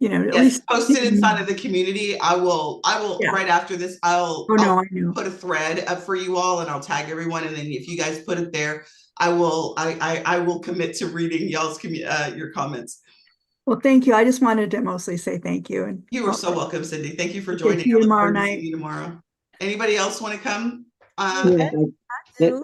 Yes, least post it inside of the community. I will Yeah. right after this, I'll Oh no, I know. put a thread up for you all, and I'll tag everyone. And then if you guys put it there, I will commit to reading y'all's your comments. Well, thank you. I just wanted to mostly say thank you. And You are so welcome, Cindy. Thank you for Okay, joining. see you I look tomorrow forward to night. seeing you tomorrow. Anybody else want to come? Yeah, do.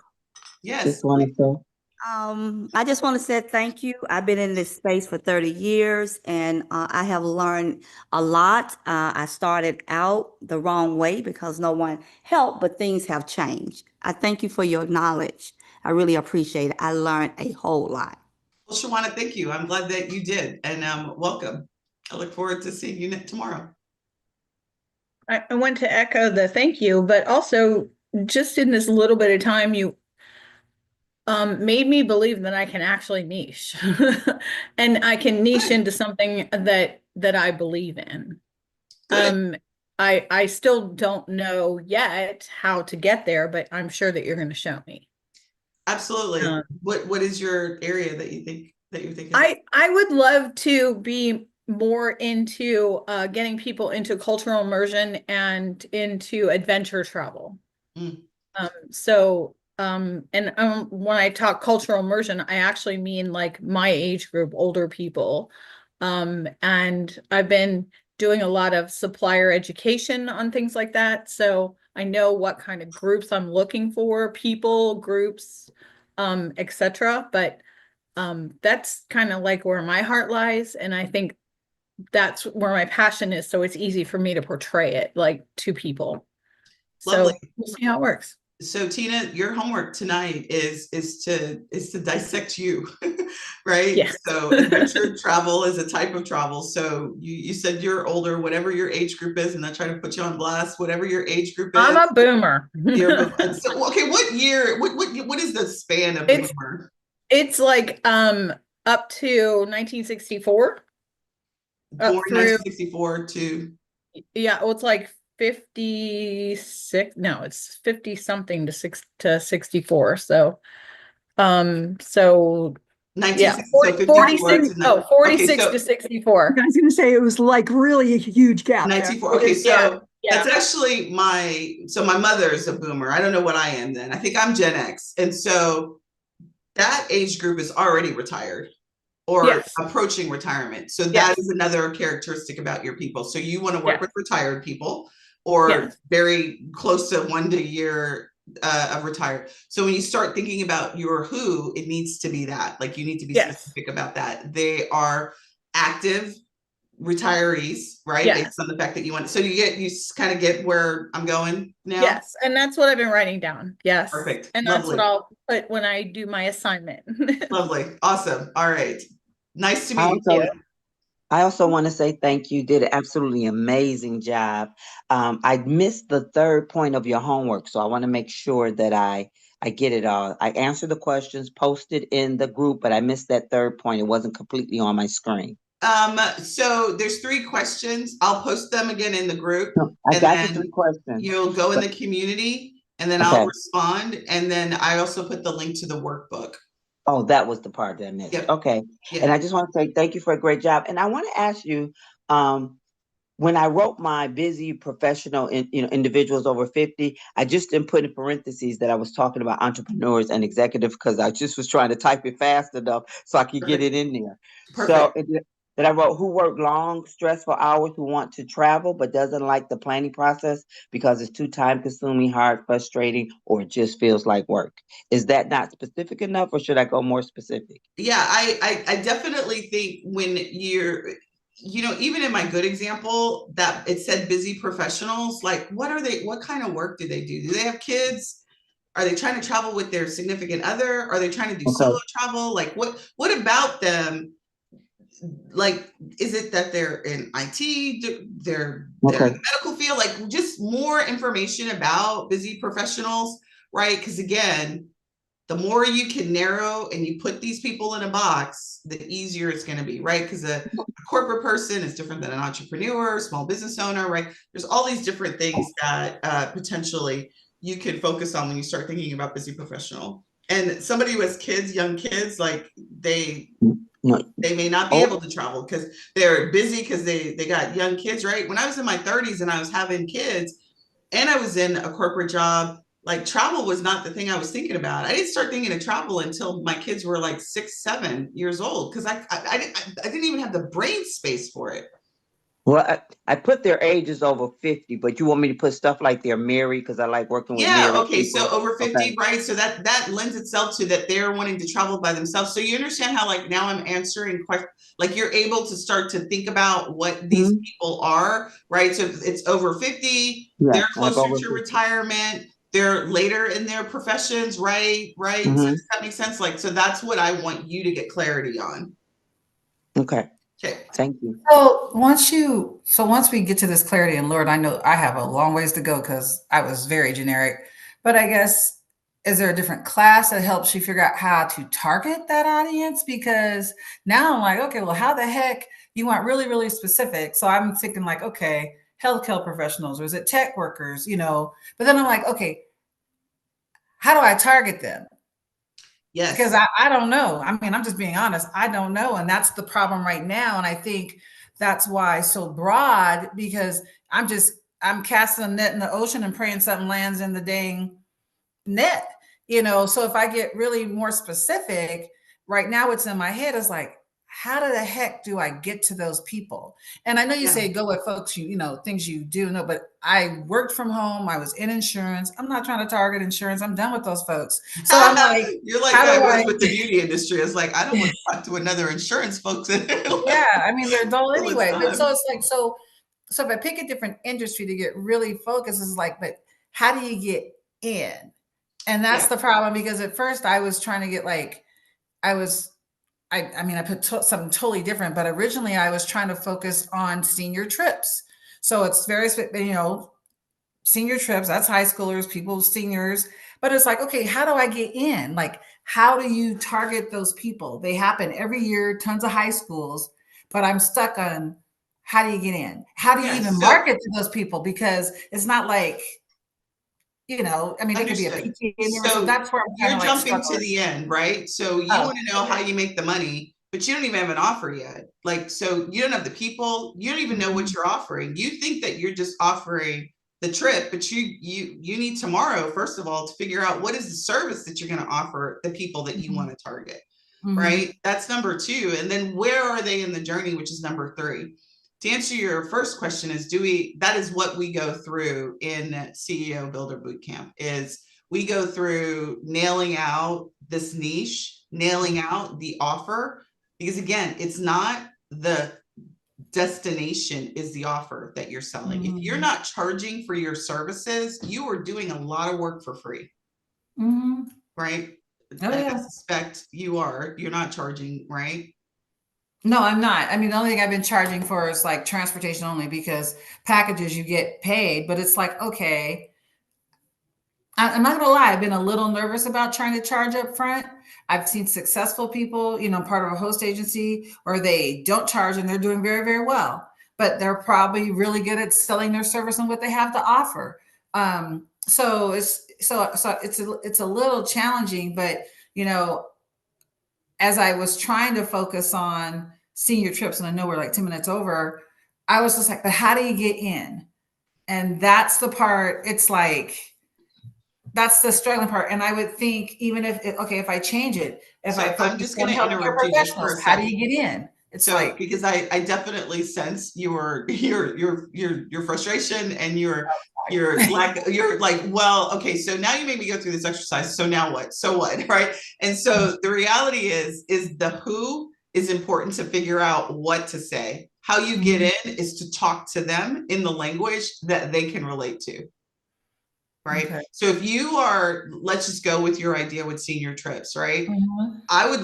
Yes. just wanted to. I just want to say thank you. I've been in this space for 30 years and I have learned a lot. I started out the wrong way because no one helped, but things have changed. I thank you for your knowledge. I really appreciate it. I learned a whole lot. Well, Shawana, thank you. I'm glad that you did, and welcome. I look forward to seeing you tomorrow. I want to echo the thank you, but also just in this little bit of time, you made me believe that I can actually niche and I can niche into something that I believe in. Good. I still don't know yet how to get there, but I'm sure that you're going to show me. Absolutely. What is your area that you think that you're thinking? I would love to be more into getting people into cultural immersion and into adventure travel. Mm. When I talk cultural immersion, I actually mean like my age group, older people. And I've been doing a lot of supplier education on things like that. So I know what kind of groups I'm looking for, people, groups, etc. But that's kind of like where my heart lies. And I think that's where my passion is. So it's easy for me to portray it like to people. Lovely. So we'll see how it works. So Tina, your homework tonight is to dissect you, right? Yes. So adventure travel is a type of travel. So you said you're older, whatever your age group is, and I try to put you on blast, whatever your age group is. I'm a boomer. And so, okay, what year? What is the span of It's- boomer? It's like up to 1964. Born Up through 1964 to yeah, well, it's like 56. No, it's 50 something to 64. So yeah, 1960, so 54 46. to Oh, 46 okay, so to 64. I was gonna say it was like really a huge gap there. 94. Okay, so Yeah. that's actually my mother is a boomer. I don't know what I am then. I think I'm Gen X. And so that age group is already retired or Yes. approaching retirement. So that Yes. is another characteristic about your people. So you want to work Yes. with retired people or Yes. very close to 1 year of retired. So when you start thinking about your who, it needs to be that. Like you need to be Yes. specific about that. They are active retirees, right? Yes. Based on the fact that you want. So you kind of get where I'm going now. Yes, and that's what I've been writing down. Yes. Perfect. And that's what Lovely. I'll put when I do my assignment. Lovely. Awesome. All right. Nice to I meet also, you. I also want to say thank you. Did an absolutely amazing job. I missed the third point of your homework, so I want to make sure that I get it all. I answered the questions, posted in the group, but I missed that third point. It wasn't completely on my screen. So there's 3 questions. I'll post them again in the group. I and got the then 3 questions. You'll go in the community and then Okay. I'll respond. And then I also put the link to the workbook. Oh, that was the part that I missed. Yep. Okay. Yeah. And I just want to say thank you for a great job. And I want to ask you, when I wrote my busy professional individuals over 50, I just didn't put in parentheses that I was talking about entrepreneurs and executives because I just was trying to type it fast enough so I could get it in there. Perfect. So that I wrote who work long, stressful hours, who want to travel but doesn't like the planning process because it's too time consuming, hard, frustrating, or it just feels like work. Is that not specific enough or should I go more specific? Yeah, I definitely think when you're, even in my good example that it said busy professionals, like what kind of work do they do? Do they have kids? Are they trying to travel with their significant other? Are they trying to do solo travel? Like what about them? Like, is it that they're in IT, they're in the medical field? Like just more information about busy professionals, right? Because again, the more you can narrow and you put these people in a box, the easier it's going to be, right? Because a corporate person is different than an entrepreneur, small business owner, right? There's all these different things that potentially you can focus on when you start thinking about busy professional. And somebody who has kids, young kids, like they may not be able to travel because they're busy because they got young kids, right? When I was in my 30s and I was having kids and I was in a corporate job, like travel was not the thing I was thinking about. I didn't start thinking of travel until my kids were like 6, 7 years old because I didn't even have the brain space for it. Well, I put their ages over 50, but you want me to put stuff like they're married because I like working with married Okay, people. so over 50, okay. Right? So that lends itself to that they're wanting to travel by themselves. So you understand how like now I'm answering questions, like you're able to start to think about what these people are, right? So it's over 50, they're closer to retirement, they're later in their professions, right? So does that make sense? Like, so that's what I want you to get clarity on. Okay. Okay. Thank you. So once we get to this clarity, and Lord, I know I have a long ways to go because I was very generic, but I guess, is there a different class that helps you figure out how to target that audience? Because now I'm like, okay, well, how the heck you want really, really specific? So I'm thinking like, okay, healthcare professionals, or is it tech workers, but then I'm like, okay, how do I target them? Yes. Because I don't know. I mean, I'm just being honest. I don't know. And that's the problem right now. And I think that's why it's so broad, because I'm casting a net in the ocean and praying something lands in the dang net, So if I get really more specific, right now what's in my head is like, how the heck do I get to those people? And I know you say go with folks, things you do know, but I worked from home. I was in insurance. I'm not trying to target insurance. I'm done with those folks. So I'm like, you're like, I was with the beauty industry. It's like, I don't want to talk to another insurance folks. Yeah. I mean, they're dull anyway. But so it's like, so if I pick a different industry to get really focused, it's like, but how do you get in? And that's Yeah. the problem, because at first I was trying to get like, I mean, I put something totally different, but originally I was trying to focus on senior trips. So it's very, senior trips, that's high schoolers, people, seniors. But it's like, okay, how do I get in? Like, how do you target those people? They happen every year, tons of high schools, but I'm stuck on how do you get in? How do you Yeah, even so- market to those people? Because it's not like, I mean, it could be a Understood. PTA member. So So that's where I'm you're kind of like jumping to struggling. the end, right? So you Oh, want to know how okay. you make the money, but you don't even have an offer yet. Like, so you don't have the people, you don't even know what you're offering. You think that you're just offering the trip, but you need tomorrow, first of all, to figure out what is the service that you're going to offer the people that you want to target, right? That's number 2. And then where are they in the journey, which is number 3. To answer your first question is, that is what we go through in CEO Builder Bootcamp, is we go through nailing out this niche, nailing out the offer, because again, it's not the destination, is the offer that you're selling. If you're not charging for your services, you are doing a lot of work for free, right? Oh, I yeah. suspect you're not charging, right? No, I'm not. I mean, the only thing I've been charging for is like transportation only, because packages you get paid, but it's like, okay, I'm not gonna lie, I've been a little nervous about trying to charge up front. I've seen successful people, part of a host agency, or they don't charge and they're doing very, very well, but they're probably really good at selling their service and what they have to offer. So it's a little challenging, but as I was trying to focus on senior trips, and I know we're like 10 minutes over, I was just like, but how do you get in? And that's the part, it's like, that's the struggling part. And I would think, even if I change it, if So I I'm focus just on going to healthcare interrupt you just for professionals, a how do second. you get in? It's So, like, because I definitely sense your frustration and your lack, you're like, well, okay, so now you made me go through this exercise. So now what? So what? Right. And so the reality is the who is important to figure out what to say. How you get in is to talk to them in the language that they can relate to. Right. Okay. So if you are, let's just go with your idea with senior trips, right? Mhm. I would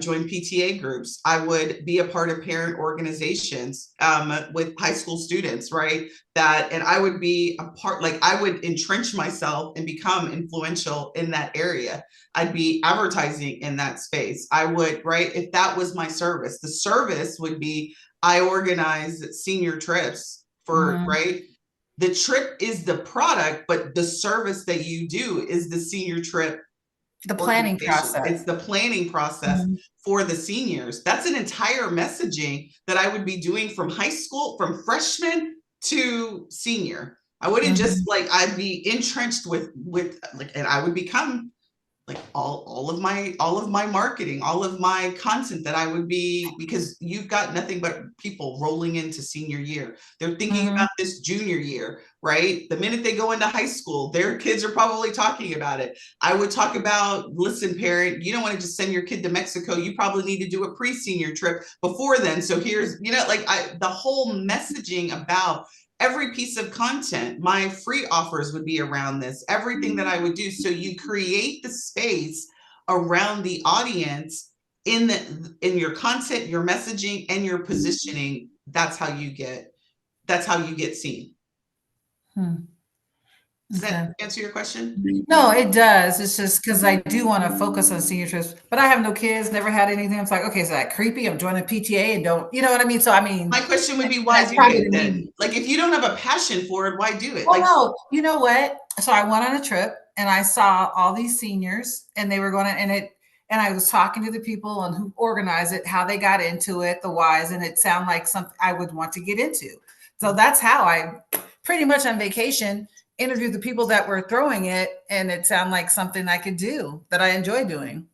join PTA groups. I would be a part of parent organizations with high school students, right? And I would be a part, like I would entrench myself and become influential in that area. I'd be advertising in that space. I would, right? If that was my service, the service would be, I organize senior trips for, right? The trip is the product, but the service that you do is the senior trip. The planning process. It's the planning process for the seniors. That's an entire messaging that I would be doing from high school, from freshman to senior. I wouldn't just I'd be entrenched with like, and I would become like all of my marketing, all of my content that I would be, because you've got nothing but people rolling into senior year. They're thinking about this junior year, right? The minute they go into high school, their kids are probably talking about it. I would talk about, listen, parent, you don't want to just send your kid to Mexico. You probably need to do a pre-senior trip before then. So here's, the whole messaging about every piece of content, my free offers would be around this, everything that I would do. So you create the space around the audience in your content, your messaging, and your positioning. That's how you get seen. Does that answer your question? No, it does. It's just because I do want to focus on senior trips, but I have no kids, never had anything. It's like, okay, is that creepy? I'm joining PTA and don't, you know what I mean? So, I mean, my question would be, why do it then? Like, if you don't have a passion for it, why do it? Well, no, you know what? So I went on a trip and I saw all these seniors, and they were going to, and I was talking to the people and who organized it, how they got into it, the whys, and it sounded like something I would want to get into. So that's how I pretty much on vacation interviewed the people that were throwing it, and it sounded like something I could do that I enjoy doing.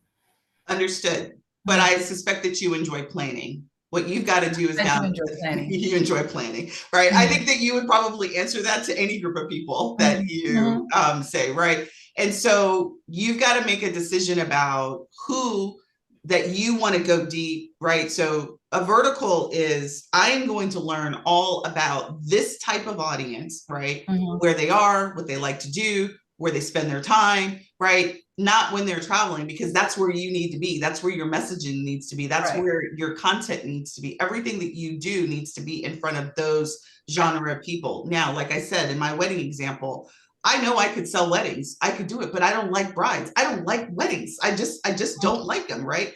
Understood. But I suspect that you enjoy planning. What you've got to do is now you enjoy planning, right? I think that you would probably answer that to any group of people that you say, right? And so you've got to make a decision about who that you want to go deep, right? So a vertical is, I'm going to learn all about this type of audience, right? Where they are, what they like to do, where they spend their time, right? Not when they're traveling, because that's where you need to be. That's where your messaging needs to be. That's Right. where your content needs to be. Everything that you do needs to be in front of those genre of people. Now, like I said, in my wedding example, I know I could sell weddings. I could do it, but I don't like brides. I don't like weddings. I just don't like them, right?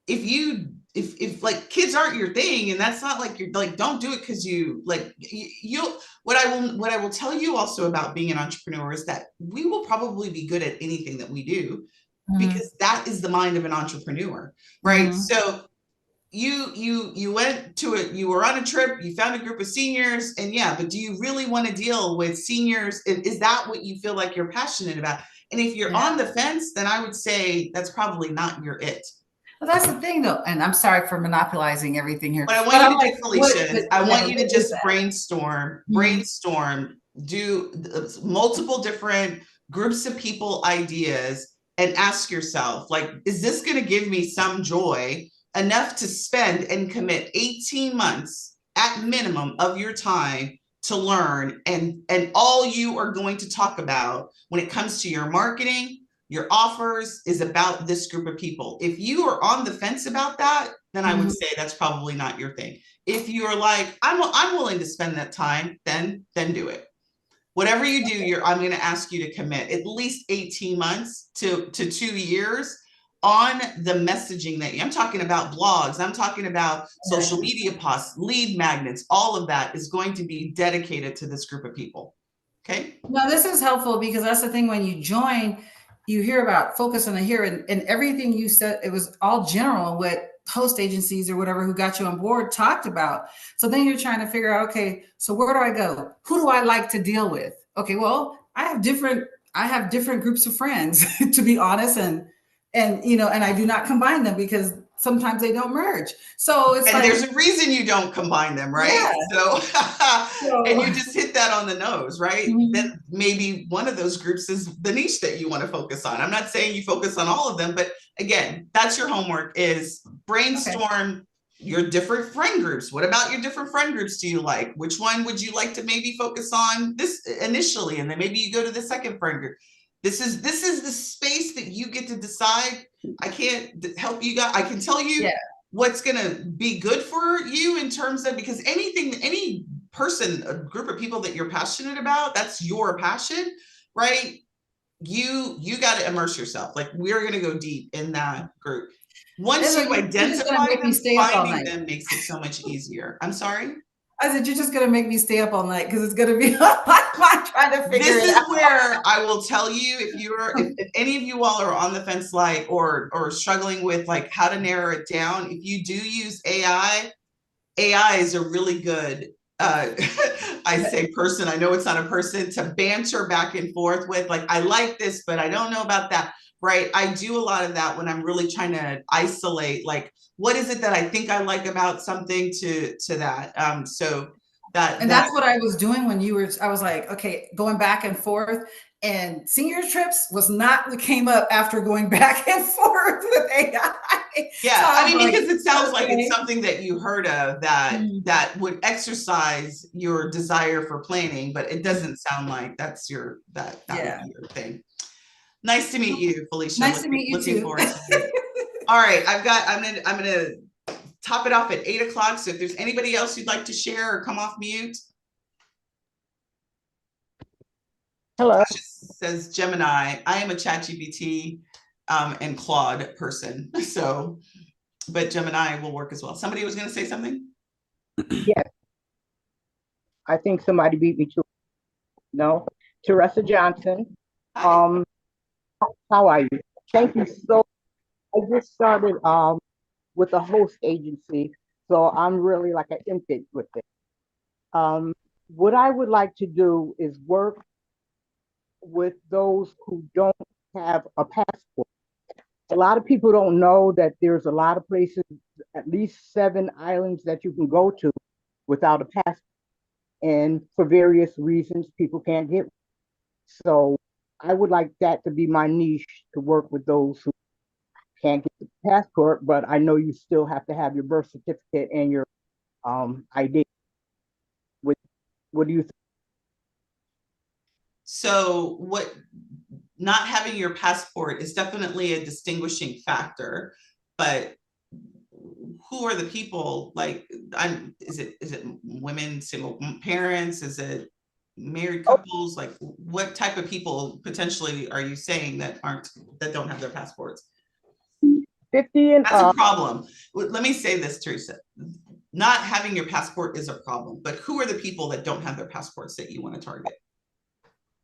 If like kids aren't your thing, and that's not like, you're like, don't do it because you like you'll what I will tell you also about being an entrepreneur is that we will probably be good at anything that we do, because that is the mind of an entrepreneur, right? So you went to it, you were on a trip, you found a group of seniors, and yeah, but do you really want to deal with seniors? Is that what you feel like you're passionate about? And if you're on the fence, then I would say that's probably not your it. Well, that's the thing, though, and I'm sorry for monopolizing everything here. What I want But you I'm to like, do, Felicia, is I want you to what is just that? brainstorm, do multiple different groups of people ideas, and ask yourself, like, is this going to give me some joy enough to spend and commit 18 months at minimum of your time to learn, and all you are going to talk about when it comes to your marketing, your offers, is about this group of people. If you are on the fence about that, then I would say that's probably not your thing. If you're like, I'm willing to spend that time, then do it. Whatever you do, I'm going to ask you to commit at least 18 months to 2 years on the messaging that I'm talking about. Blogs, I'm talking about social media posts, lead magnets, all of that is going to be dedicated to this group of people. Okay. No, this is helpful, because that's the thing. When you join, you hear about focus on the here, and everything you said, it was all general, what host agencies or whatever who got you on board talked about. So then you're trying to figure out, okay, so where do I go? Who do I like to deal with? Okay, well, I have different groups of friends, to be honest, and I do not combine them, because sometimes they don't merge. So it's and like, there's a reason you don't combine them, right? Yeah. So and you just hit that on the nose, right? Then maybe one of those groups is the niche that you want to focus on. I'm not saying you focus on all of them, but again, that's your homework, is brainstorm your different friend groups. What about your different friend groups do you like? Which one would you like to maybe focus on this initially, and then maybe you go to the second friend group? This is the space that you get to decide. I can't help you guys. I can tell you what's going to be good for you in terms of, because any person, a group of people that you're passionate about, that's your passion, right? You got to immerse yourself. Like, we're going to go deep in that group. Once you identify them, finding them makes it so much easier. I'm sorry? I said, you're just going to make me stay up all night, because it's going to be I'm trying to figure it out. This is where I will tell you, if any of you all are on the fence, like, or struggling with like how to narrow it down, if you do use AI is a really good, I say person, I know it's not a person, to banter back and forth with, like, I like this, but I don't know about that. Right. I do a lot of that when I'm really trying to isolate, like, what is it that I think I like about something to that. So that's what I was doing when I was like, okay, going back and forth, and senior trips was not what came up after going back and forth with AI. Yeah. So I mean, because it sounds like it's something that you heard of that would exercise your desire for planning, but it doesn't sound like that's your would be your thing. Nice to meet you, Felicia. Nice to meet you too. Forward to it. All right, I'm gonna top it off at 8 o'clock. So if there's anybody else you'd like to share or come off mute. Hello. Tasha says Gemini. I am a ChatGPT and Claude person. So, but Gemini will work as well. Somebody was going to say something? Yes. I think somebody beat me to it. No. Teresa Johnson. Hi. How are you? Thank you so. I just started with a host agency, so I'm really like an infant with it. What I would like to do is work with those who don't have a passport. A lot of people don't know that there's a lot of places, at least 7 islands that you can go to without a passport. And for various reasons, people can't get one. So I would like that to be my niche, to work with those who can't get the passport, but I know you still have to have your birth certificate and your ID. What do you think? So what not having your passport is definitely a distinguishing factor, but who are the people? Like, is it women, single parents? Is it married couples? Like, what type of people potentially are you saying that don't have their passports? 50 and That's a problem. Let me say this, Teresa. Not having your passport is a problem, but who are the people that don't have their passports that you want to target?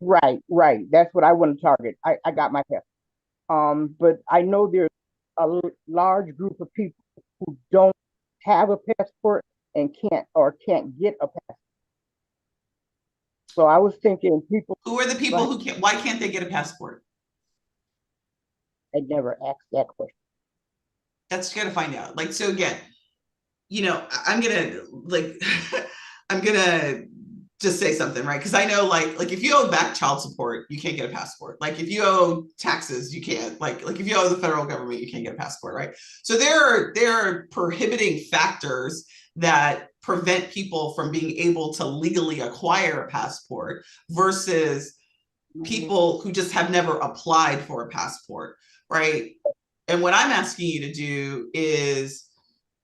right. That's what I want to target. I got my passport. But I know there's a large group of people who don't have a passport and can't get a passport. So I was thinking people. Who are the people who can't? Why can't they get a passport? I never asked that question. That's gonna find out. Like, so again, I'm gonna I'm gonna just say something, right? Because I know, like if you owe back child support, you can't get a passport. Like if you owe taxes, you can't. Like if you owe the federal government, you can't get a passport, right? So there are prohibiting factors that prevent people from being able to legally acquire a passport versus people who just have never applied for a passport, right? And what I'm asking you to do is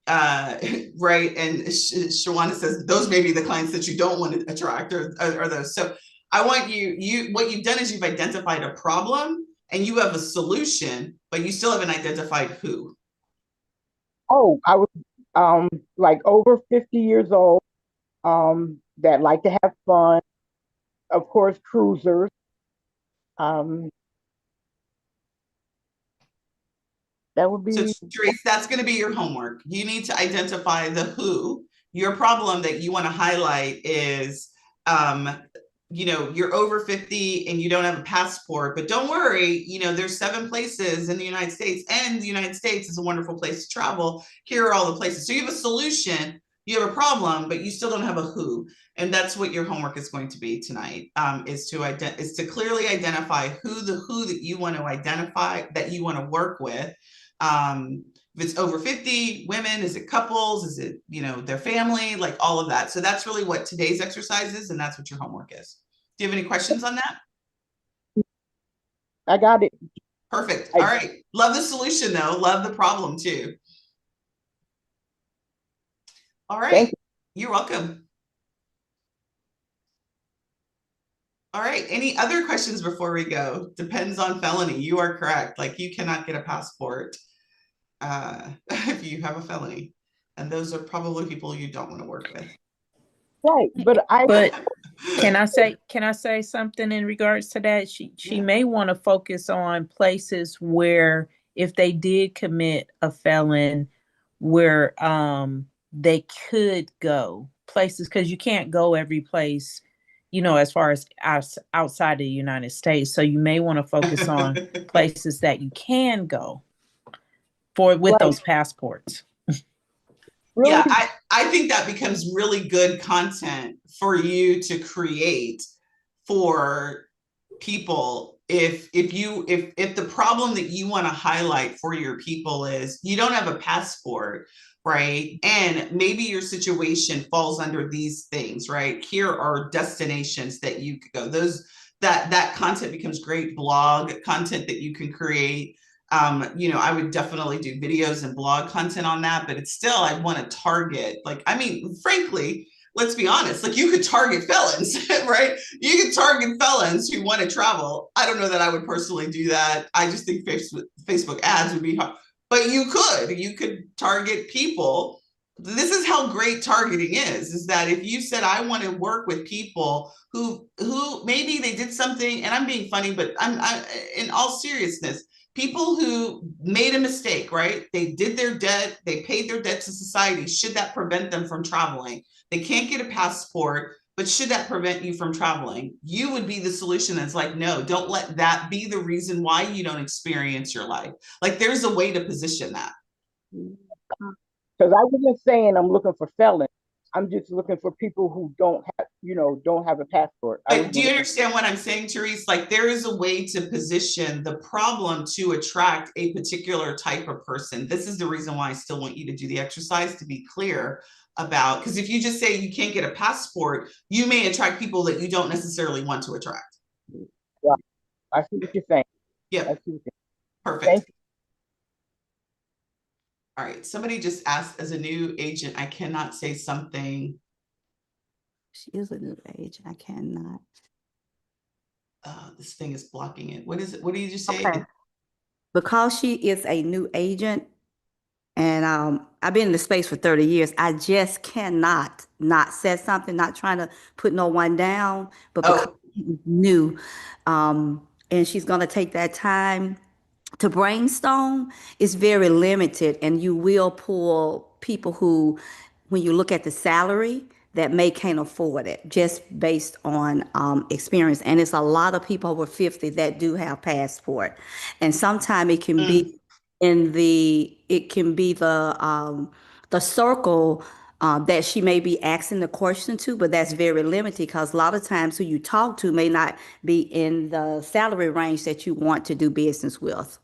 right. And Shawana says those may be the clients that you don't want to attract or those. So I want what you've done is you've identified a problem and you have a solution, but you still haven't identified who. Oh, I was like over 50 years old, that like to have fun. Of course, cruisers. That would be. So Therese, that's going to be your homework. You need to identify the who. Your problem that you want to highlight is, you're over 50 and you don't have a passport, but don't worry, there's 7 places in the United States, and the United States is a wonderful place to travel. Here are all the places. So you have a solution, you have a problem, but you still don't have a who. And that's what your homework is going to be tonight, is to clearly identify who that you want to identify, that you want to work with. If it's over 50 women, is it couples, is it their family, like all of that. So that's really what today's exercise is, and that's what your homework is. Do you have any questions on that? I got it. Perfect. All right, love the solution though, love the problem too. All right, you're welcome. All right, any other questions before we go? Depends on felony. You are correct. Like, you cannot get a passport if you have a felony, and those are probably people you don't want to work with. Right, but can I say something in regards to that? She may want to focus on places where, if they did commit a felon, where they could go places, because you can't go every place, as far as outside of the United States. So you may want to focus on places that you can go with those passports. Yeah, I think that becomes really good content for you to create for people. If the problem that you want to highlight for your people is you don't have a passport, right? And maybe your situation falls under these things, right? Here are destinations that you could go. That content becomes great blog content that you can create. I would definitely do videos and blog content on that, but it's still, I want to target, frankly, let's be honest, like, you could target felons, right? You could target felons who want to travel. I don't know that I would personally do that. I just think Facebook ads would be hard, but you could target people. This is how great targeting is that if you said, I want to work with people who maybe they did something, and I'm being funny, but I'm in all seriousness, people who made a mistake, right? They did their debt, they paid their debt to society. Should that prevent them from traveling? They can't get a passport, but should that prevent you from traveling? You would be the solution that's like, no, don't let that be the reason why you don't experience your life. Like, there's a way to position that. Because I wasn't saying I'm looking for felons. I'm just looking for people who don't have a passport. But do you understand what I'm saying, Therese? Like, there is a way to position the problem to attract a particular type of person. This is the reason why I still want you to do the exercise, to be clear about, because if you just say you can't get a passport, you may attract people that you don't necessarily want to attract. Right. I see what you're saying. I Yep, see what you're perfect. Thank you. All right, somebody just asked, as a new agent, I cannot say something. She is a new age. I cannot. This thing is blocking it. What is it? What did you just say? Okay. Because she is a new agent, and I've been in the space for 30 years, I just cannot not say something, not trying to put no one down, but because Oh, she's new, and she's gonna take that time to brainstorm, is very limited, and you will pull people who, when you look at the salary, that may can't afford it just based on experience. And it's a lot of people over 50 that do have passport, and sometimes it can be the circle that she may be asking the question to, but that's very limited because a lot of times who you talk to may not be in the salary range that you want to do business with.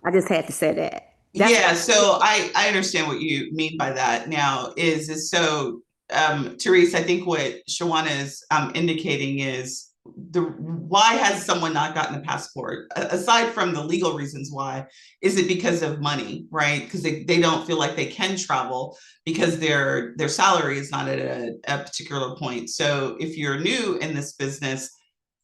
I just had to say that. That's yeah, so I understand what you mean by that. Now is so Therese, I think what Shawana is indicating is why has someone not gotten a passport? Aside from the legal reasons why, is it because of money, right? Because they don't feel like they can travel because their salary is not at a particular point. So if you're new in this business,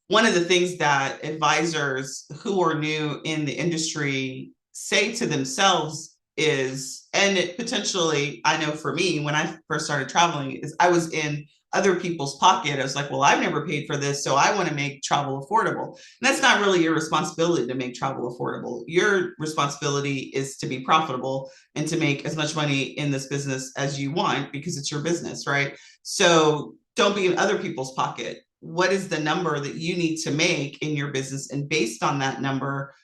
one of the things that advisors who are new in the industry say to themselves is, and it potentially, I know for me, when I first started traveling, is I was in other people's pocket. I was like, well, I've never paid for this, so I want to make travel affordable. And that's not really your responsibility to make travel affordable. Your responsibility is to be profitable and to make as much money in this business as you want because it's your business, right? So don't be in other people's pocket. What is the number that you need to make in your business? And based on that number,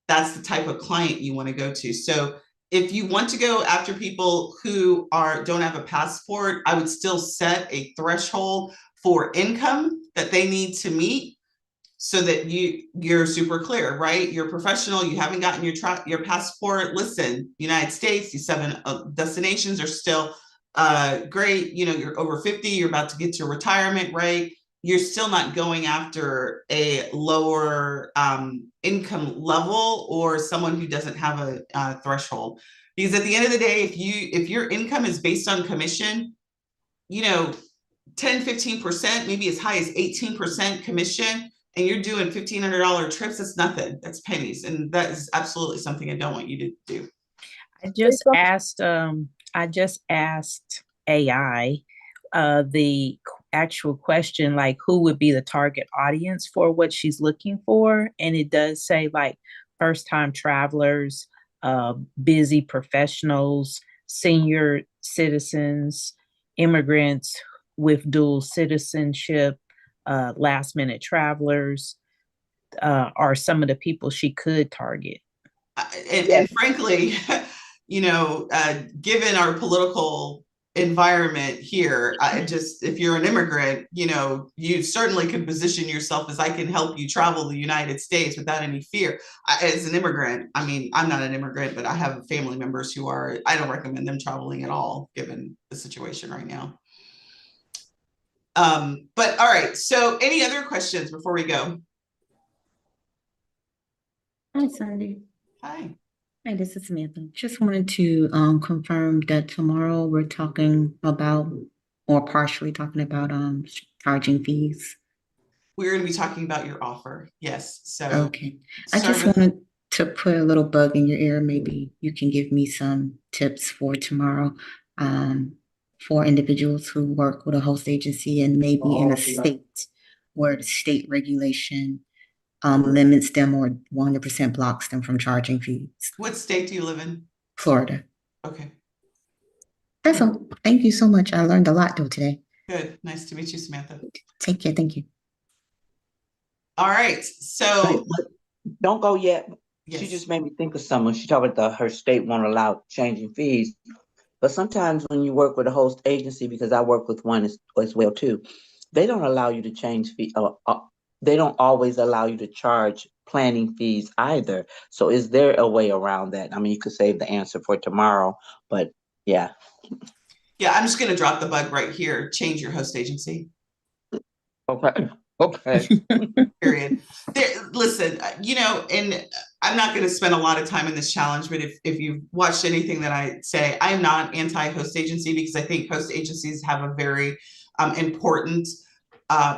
that's the type of client you want to go to. So if you want to go after people who don't have a passport, I would still set a threshold for income that they need to meet so that you're super clear, right? You're professional, you haven't gotten your passport. Listen, United States, these 7 destinations are still great. You know, you're over 50, you're about to get to retirement, right? You're still not going after a lower income level or someone who doesn't have a threshold. Because at the end of the day, if your income is based on commission, you know, 10-15%, maybe as high as 18% commission, and you're doing $1,500 trips, that's nothing. That's pennies. And that is absolutely something I don't want you to do. I just asked AI the actual question, like who would be the target audience for what she's looking for, and it does say like first-time travelers, busy professionals, senior citizens, immigrants with dual citizenship, last-minute travelers are some of the people she could target. And frankly, you know, given our political environment here, if you're an immigrant, you know, you certainly can position yourself as I can help you travel the United States without any fear. As an immigrant, I mean, I'm not an immigrant, but I have family members who are. I don't recommend them traveling at all, given the situation right now. But all right, so any other questions before we go? Hi, Sundey. Hi. Hi, this is Samantha. Just wanted to confirm that tomorrow we're talking about, or partially talking about, charging fees. We're going to be talking about your offer. Yes. So okay. I just wanted to put a little bug in your ear. Maybe you can give me some tips for tomorrow for individuals who work with a host agency and maybe in a state where the state regulation limits them or 100% blocks them from charging fees. What state do you live in? Florida. Okay. That's all. Thank you so much. I learned a lot though today. Good. Nice to meet you, Samantha. Take care. Thank you. All right. So don't go yet. Yes. She just made me think of someone. She talked about her state won't allow changing fees. But sometimes when you work with a host agency, because I work with one as well too, they don't allow you to change fee. They don't always allow you to charge planning fees either. So is there a way around that? I mean, you could save the answer for tomorrow, but yeah. Yeah, I'm just going to drop the bug right here. Change your host agency. Okay. Okay. Period. Listen, and I'm not going to spend a lot of time in this challenge, but if you've watched anything that I say, I'm not anti-host agency, because I think host agencies have a very important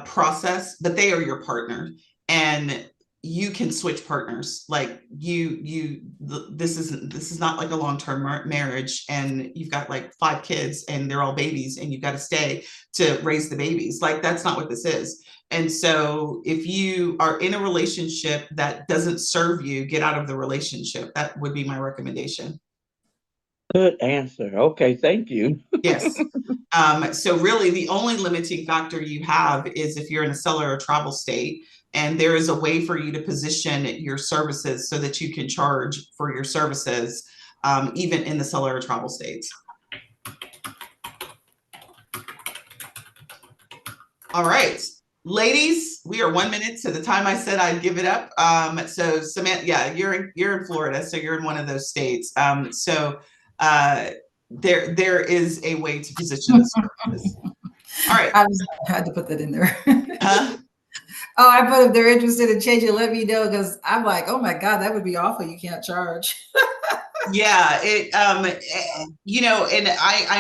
process, but they are your partner, and you can switch partners. Like this is not like a long-term marriage, and you've got like 5 kids and they're all babies, and you've got to stay to raise the babies. Like, that's not what this is. And so if you are in a relationship that doesn't serve you, get out of the relationship. That would be my recommendation. Good answer. Okay, thank you. Yes. So really the only limiting factor you have is if you're in a seller or travel state, and there is a way for you to position your services so that you can charge for your services, even in the seller or travel states. All right, ladies, we are 1 minute to the time I said I'd give it up. So Samantha, yeah, you're in Florida, so you're in one of those states. There is a way to position the services. All right. I had to put that in there. Huh? Oh, I put if they're interested in changing, let me know, because I'm like, oh my God, that would be awful. You can't charge. Yeah, and I'm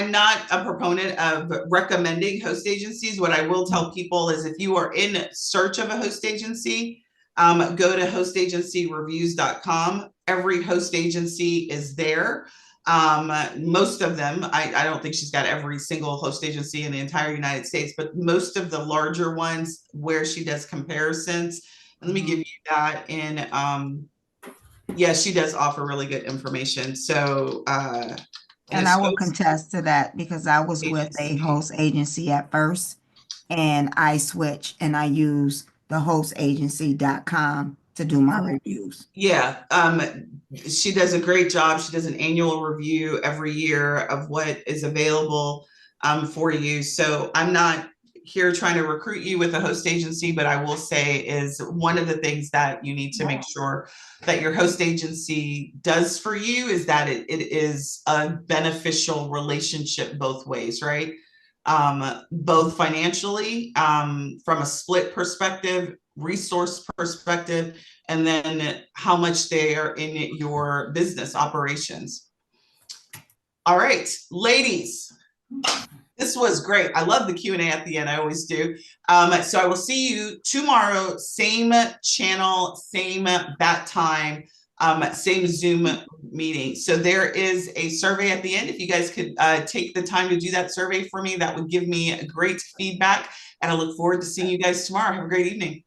not a proponent of recommending host agencies. What I will tell people is, if you are in search of a host agency, go to hostagencyreviews.com. Every host agency is there. Most of them, I don't think she's got every single host agency in the entire United States, but most of the larger ones where she does comparisons. And let me give you that in, yeah, she does offer really good information. So, and I will contest to that, because I was with a host agency at first, and I switched and I use the hostagency.com to do my reviews. Yeah, she does a great job. She does an annual review every year of what is available for you. So I'm not here trying to recruit you with a host agency, but I will say is one of the things that you need to make sure that your host agency does for you is that it is a beneficial relationship both ways, right? Both financially, from a split perspective, resource perspective, and then how much they are in your business operations. All right, ladies, this was great. I love the Q&A at the end. I always do. So I will see you tomorrow, same channel, same bat time, same Zoom meeting. So there is a survey at the end. If you guys could take the time to do that survey for me, that would give me great feedback. And I look forward to seeing you guys tomorrow. Have a great evening.